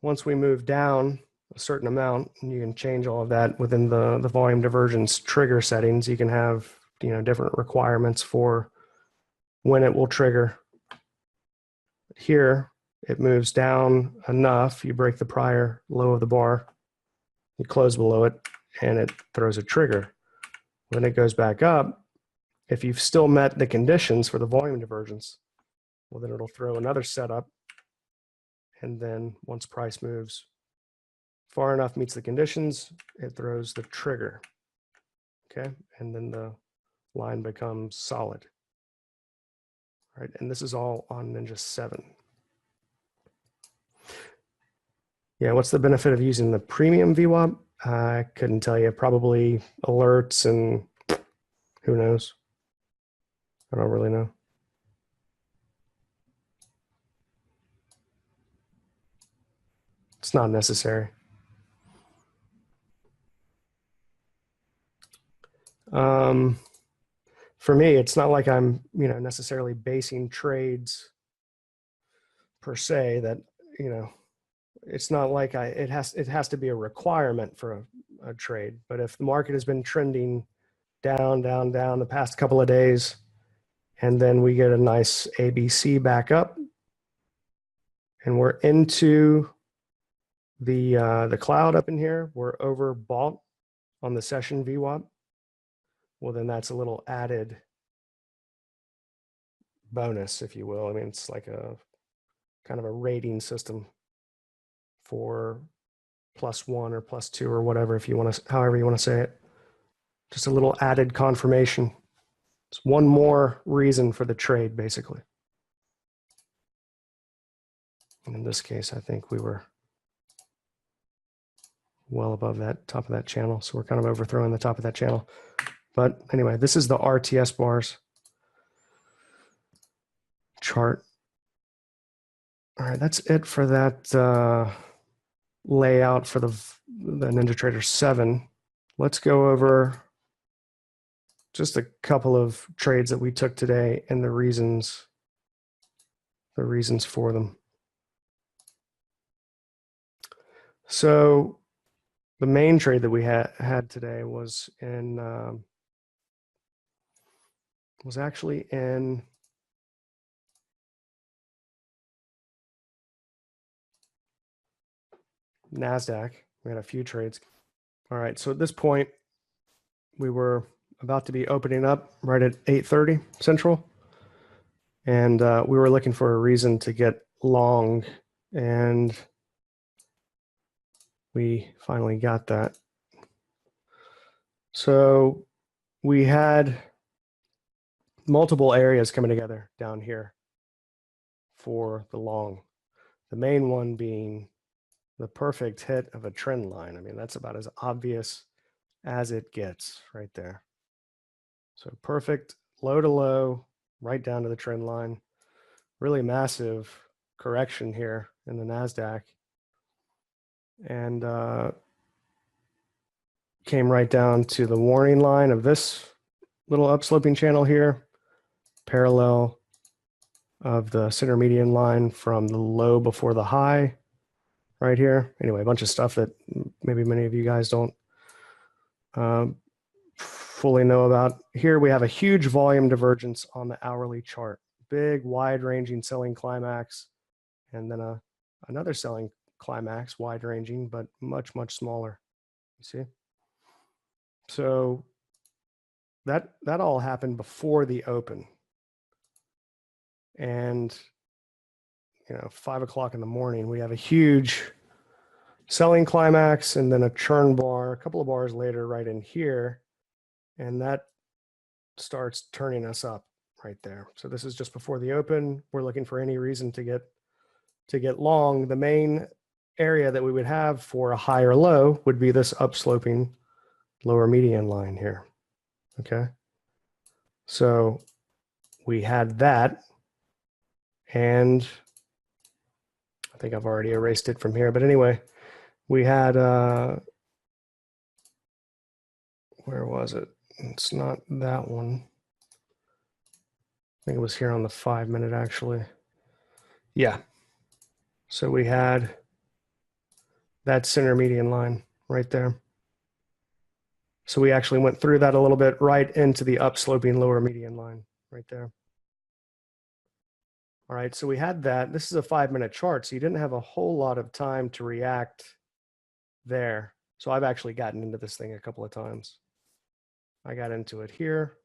once we move down a certain amount, and you can change all of that within the volume divergence trigger settings, you can have, you know, different requirements for when it will trigger. Here, it moves down enough, you break the prior low of the bar, you close below it, and it throws a trigger. When it goes back up, if you've still met the conditions for the volume divergence, well, then it'll throw another setup, and then once price moves far enough, meets the conditions, it throws the trigger, okay? And then the line becomes solid, right? And this is all on Ninja 7. Yeah, what's the benefit of using the premium VWAP? I couldn't tell you. Probably alerts and who knows? I don't really know. It's not necessary. For me, it's not like I'm, you know, necessarily basing trades per se. That, you know, it's not like it has to be a requirement for a trade. But if the market has been trending down the past couple of days, And then we get a nice ABC back up. And we're into the cloud up in here. We're overbought on the session VWAP. Well, then that's a little added bonus, if you will. I mean, it's like a kind of a rating system for +1 or +2 or whatever, if you want to, however you want to say it. Just a little added confirmation. It's one more reason for the trade, basically. And in this case, I think we were well above that top of that channel. So we're kind of overthrowing the top of that channel. But anyway, this is the RTS bars chart. All right, that's it for that layout for the NinjaTrader 7. Let's go over just a couple of trades that we took today and the reasons for them. So the main trade that we had today was actually in NASDAQ. We had a few trades. All right, so at this point, we were about to be opening up right at 8:30 Central. And we were looking for a reason to get long, and we finally got that. So we had multiple areas coming together down here for the long. The main one being the perfect hit of a trend line. I mean, that's about as obvious as it gets right there. So perfect low to low, right down to the trend line. Really massive correction here in the NASDAQ. And came right down to the warning line of this little upsloping channel here, parallel of the center median line from the low before the high right here. Anyway, a bunch of stuff that maybe many of you guys don't fully know about. Here we have a huge volume divergence on the hourly chart, big wide-ranging selling climax, and then another selling climax, wide-ranging, but much, much smaller. You see? So that all happened before the open. And 5 o'clock in the morning, we have a huge selling climax and then a churn bar a couple of bars later right in here. And that starts turning us up right there. So this is just before the open. We're looking for any reason to get long. The main area that we would have for a high or low would be this upsloping lower median line here. Okay. So we had that, and I think I've already erased it from here, but anyway, we had where was it? It's not that one. I think it was here on the 5-minute actually. Yeah. So we had that center median line right there. So we actually went through that a little bit right into the upsloping lower median line right there. All right, so we had that. This is a 5-minute chart, so you didn't have a whole lot of time to react there. So I've actually gotten into this thing a couple of times. I got into it here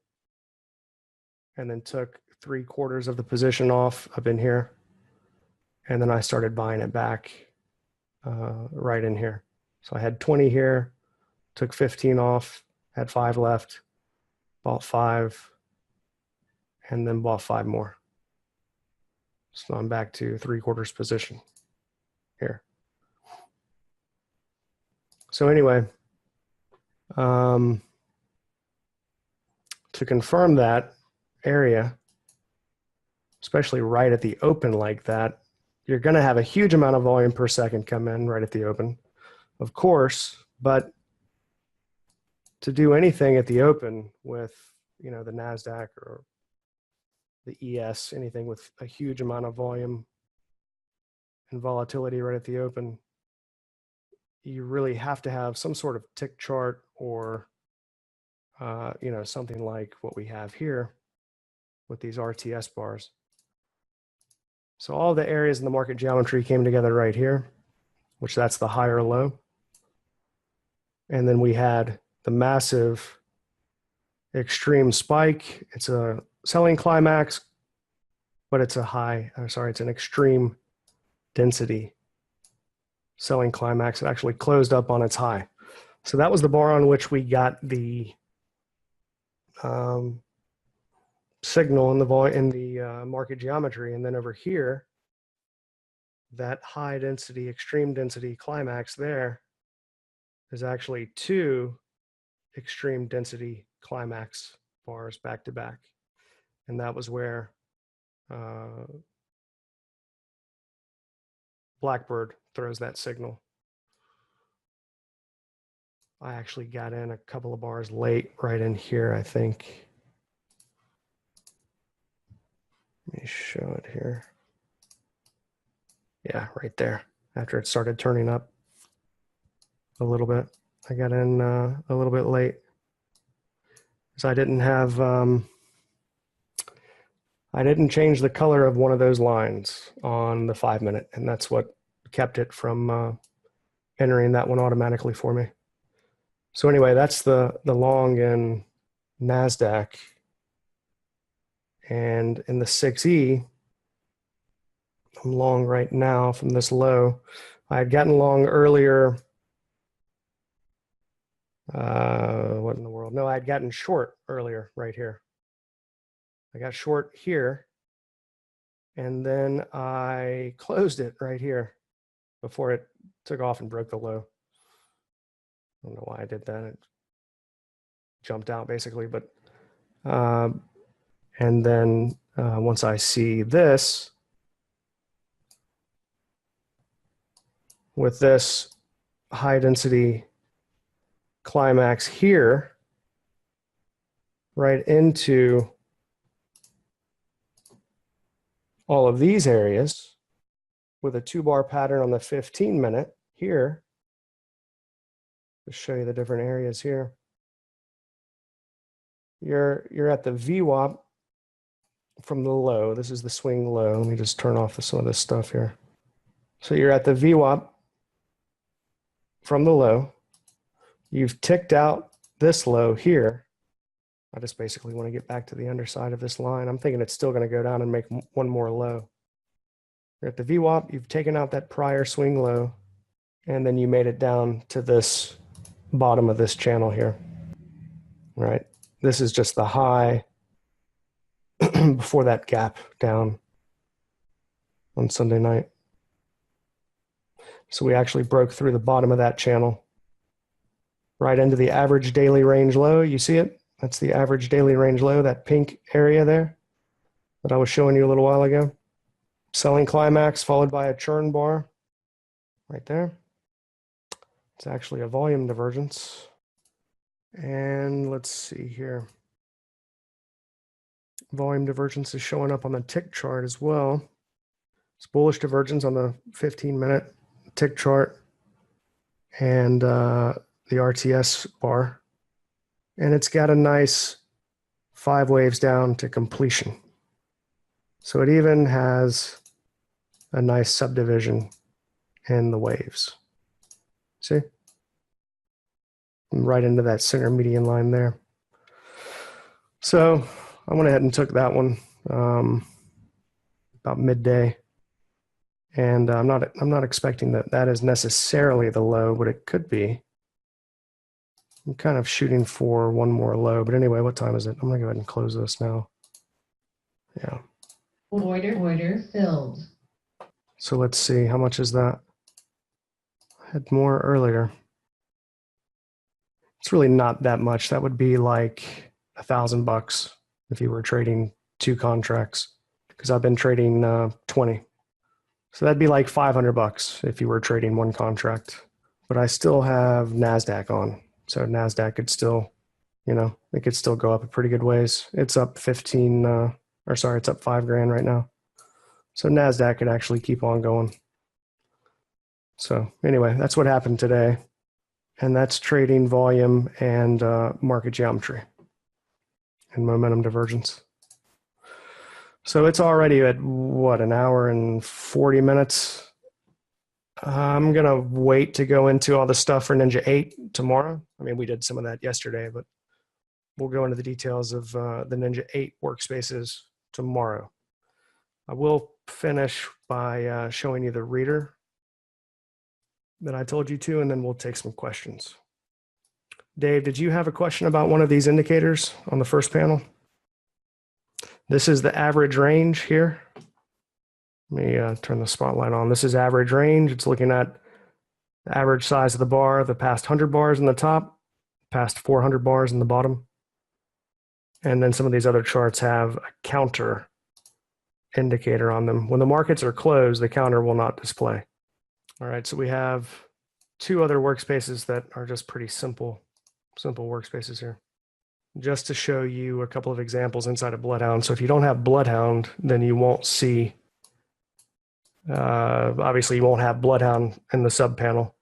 and then took 3/4 of the position off up in here. And then I started buying it back right in here. So I had 20 here, took 15 off, had 5 left, bought 5, and then bought 5 more. So I'm back to 3/4 position here. So anyway, to confirm that area, especially right at the open like that, you're going to have a huge amount of volume per second come in right at the open, of course, but to do anything at the open with, the NASDAQ or the ES, anything with a huge amount of volume and volatility right at the open, you really have to have some sort of tick chart or, something like what we have here with these RTS bars. So all the areas in the market geometry came together right here, which that's the high or low. And then we had the massive extreme spike. It's a selling climax, but it's it's an extreme density selling climax. It actually closed up on its high. So that was the bar on which we got the signal in the market geometry. And then over here, that high density, extreme density climax there is actually two extreme density climax bars back to back. And that was where Blackbird throws that signal. I actually got in a couple of bars late right in here, I think. Let me show it here. Yeah, right there. After it started turning up a little bit. I got in a little bit late. So I didn't have, I didn't change the color of one of those lines on the 5 minute, and that's what kept it from entering that one automatically for me. So anyway, that's the long in NASDAQ. And in the 6E, I'm long right now from this low. I had gotten long earlier. What in the world? No, I had gotten short earlier right here. I got short here, and then I closed it right here before it took off and broke the low. I don't know why I did that. It jumped out basically, but and then once I see this, with this high density climax here, right into all of these areas with a 2-bar pattern on the 15 minute here. Just show you the different areas here. You're at the VWAP from the low. This is the swing low. Let me just turn off some of this stuff here. So you're at the VWAP from the low. You've ticked out this low here. I just basically want to get back to the underside of this line. I'm thinking it's still going to go down and make one more low. You're at the VWAP. You've taken out that prior swing low, and then you made it down to this bottom of this channel here. Right? This is just the high before that gap down on Sunday night. So we actually broke through the bottom of that channel right into the average daily range low. You see it? That's the average daily range low, that pink area there that I was showing you a little while ago. Selling climax followed by a churn bar right there. It's actually a volume divergence. And let's see here. Volume divergence is showing up on the tick chart as well. It's bullish divergence on the 15-minute tick chart and the RTS bar. And it's got a nice 5 waves down to completion. So it even has a nice subdivision in the waves. See? Right into that center median line there. So I went ahead and took that one about midday. And I'm not expecting that is necessarily the low, but it could be. I'm kind of shooting for one more low, but anyway, what time is it? I'm gonna go ahead and close this now. Yeah. Order filled. So let's see, how much is that? I had more earlier. It's really not that much. That would be like $1,000 if you were trading 2 contracts, because I've been trading 20. So that'd be like $500 if you were trading 1 contract. But I still have NASDAQ on. So NASDAQ could still, it could still go up a pretty good ways. It's up it's up $5,000 right now. So NASDAQ could actually keep on going. So anyway, that's what happened today. And that's trading volume and market geometry and momentum divergence. So it's already at what, an hour and 40 minutes. I'm going to wait to go into all the stuff for Ninja 8 tomorrow. I mean, we did some of that yesterday, but we'll go into the details of the Ninja 8 workspaces tomorrow. I will finish by showing you the reader that I told you to, and then we'll take some questions. Dave, did you have a question about one of these indicators on the first panel? This is the average range here. Let me turn the spotlight on. This is average range. It's looking at the average size of the bar, the past 100 bars in the top, past 400 bars in the bottom. And then some of these other charts have a counter indicator on them. When the markets are closed, the counter will not display. All right, so we have two other workspaces that are just pretty simple workspaces here. Just to show you a couple of examples inside of Bloodhound. So if you don't have Bloodhound, then you won't see, obviously you won't have Bloodhound in the sub panel.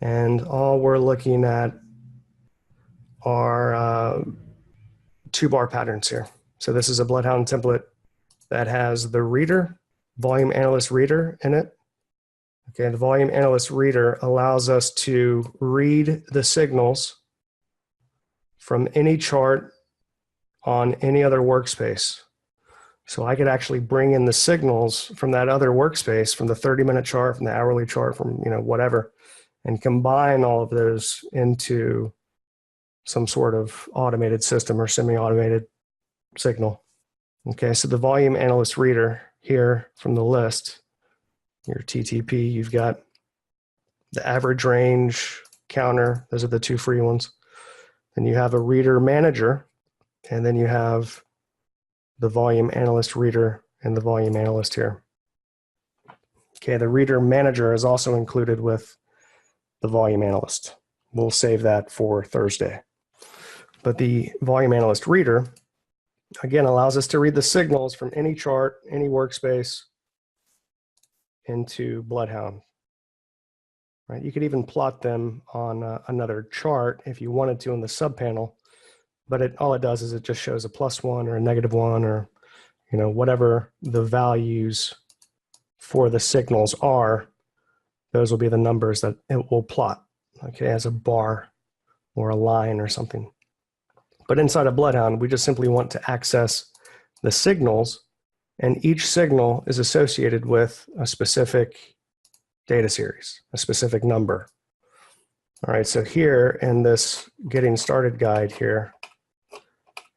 And all we're looking at are 2-bar patterns here. So this is a Bloodhound template that has the reader, volume analyst reader in it. Okay, the volume analyst reader allows us to read the signals from any chart on any other workspace. So I could actually bring in the signals from that other workspace, from the 30-minute chart, from the hourly chart, from whatever, and combine all of those into some sort of automated system or semi-automated signal. Okay, so the volume analyst reader here from the list, your TTP, you've got the average range counter. Those are the two free ones. Then you have a reader manager, and then you have the volume analyst reader and the volume analyst here. Okay, the reader manager is also included with the volume analyst. We'll save that for Thursday. But the volume analyst reader, again, allows us to read the signals from any chart, any workspace into Bloodhound. Right? You could even plot them on another chart if you wanted to in the subpanel, but all it does is it just shows a +1 or a -1 or whatever the values for the signals are. Those will be the numbers that it will plot, okay, as a bar or a line or something. But inside of Bloodhound, we just simply want to access the signals, and each signal is associated with a specific data series, a specific number. All right, so here in this getting started guide here,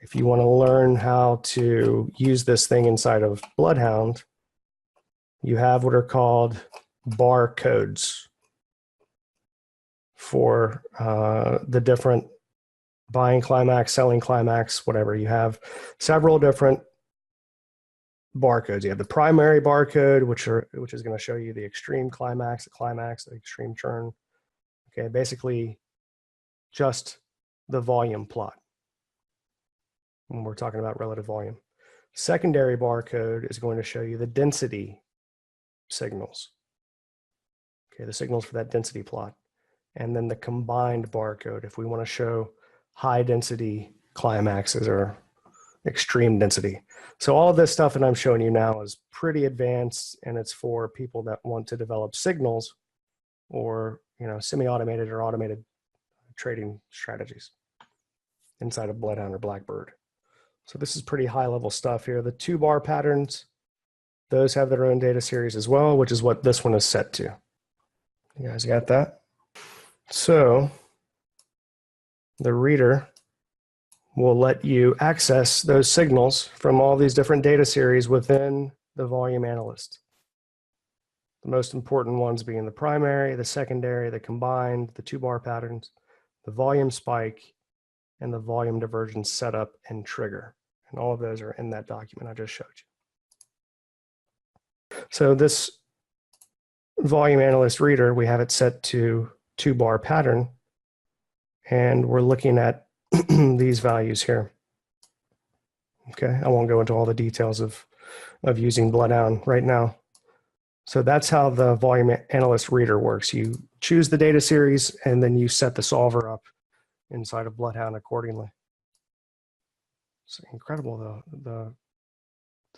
if you want to learn how to use this thing inside of Bloodhound, you have what are called bar codes for the different buying climax, selling climax, whatever. You have several different barcodes. You have the primary barcode, which is going to show you the extreme climax, the extreme churn. Okay, basically just the volume plot when we're talking about relative volume. Secondary barcode is going to show you the density signals. Okay, the signals for that density plot. And then the combined barcode if we want to show high density climaxes or extreme density. So all of this stuff that I'm showing you now is pretty advanced, and it's for people that want to develop signals or semi-automated or automated trading strategies inside of Bloodhound or Blackbird. So this is pretty high level stuff here. The 2-bar patterns, those have their own data series as well, which is what this one is set to. You guys got that? So the reader will let you access those signals from all these different data series within the volume analyst. The most important ones being the primary, the secondary, the combined, the 2-bar patterns, the volume spike, and the volume divergence setup and trigger. And all of those are in that document I just showed you. So this volume analyst reader, we have it set to 2-bar pattern, and we're looking at these values here. Okay, I won't go into all the details of using Bloodhound right now. So that's how the volume analyst reader works. You choose the data series, and then you set the solver up inside of Bloodhound accordingly. It's incredible, the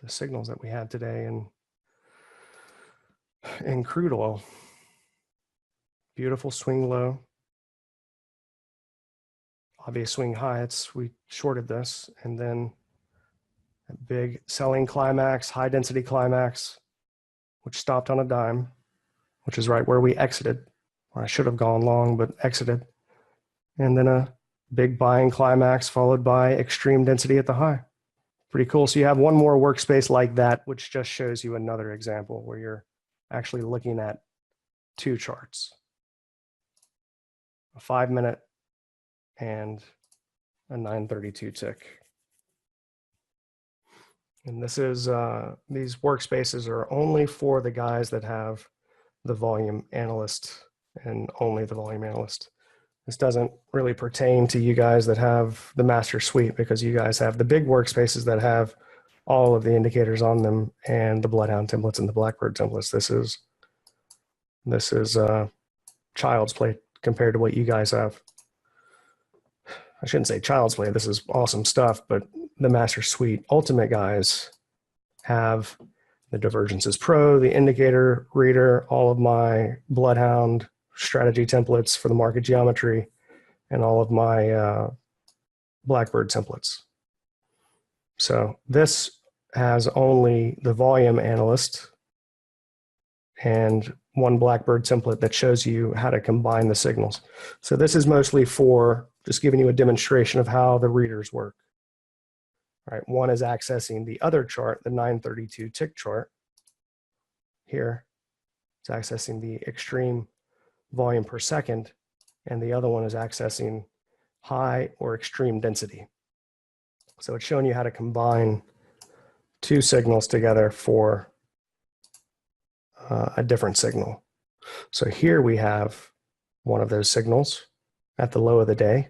the signals that we had today in crude oil. Beautiful swing low. Obvious swing high. We shorted this, and then a big selling climax, high density climax, which stopped on a dime, which is right where we exited. I should have gone long, but exited. And then a big buying climax followed by extreme density at the high. Pretty cool. So you have one more workspace like that, which just shows you another example where you're actually looking at two charts, a 5-minute and a 932 tick. And this is, these workspaces are only for the guys that have the volume analyst and only the volume analyst. This doesn't really pertain to you guys that have the master suite, because you guys have the big workspaces that have all of the indicators on them and the Bloodhound templates and the Blackbird templates. This is child's play compared to what you guys have. I shouldn't say child's play. This is awesome stuff, but the master suite ultimate guys have the Divergences Pro, the indicator reader, all of my Bloodhound strategy templates for the market geometry, and all of my Blackbird templates. So this has only the volume analyst and one Blackbird template that shows you how to combine the signals. So this is mostly for just giving you a demonstration of how the readers work. All right, one is accessing the other chart, the 932 tick chart. Here, it's accessing the extreme volume per second, and the other one is accessing high or extreme density. So it's showing you how to combine two signals together for a different signal. So here we have one of those signals at the low of the day.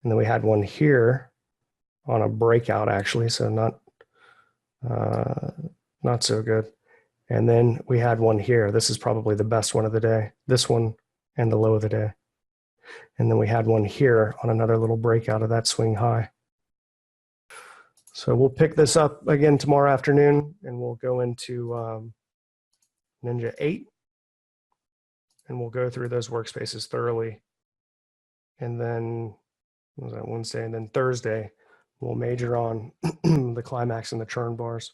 And then we had one here on a breakout, actually, so not so good. And then we had one here. This is probably the best one of the day. This one and the low of the day. And then we had one here on another little breakout of that swing high. So we'll pick this up again tomorrow afternoon, and we'll go into Ninja 8, and we'll go through those workspaces thoroughly. And then, what was that, Wednesday? And then Thursday, we'll major on the climax and the churn bars.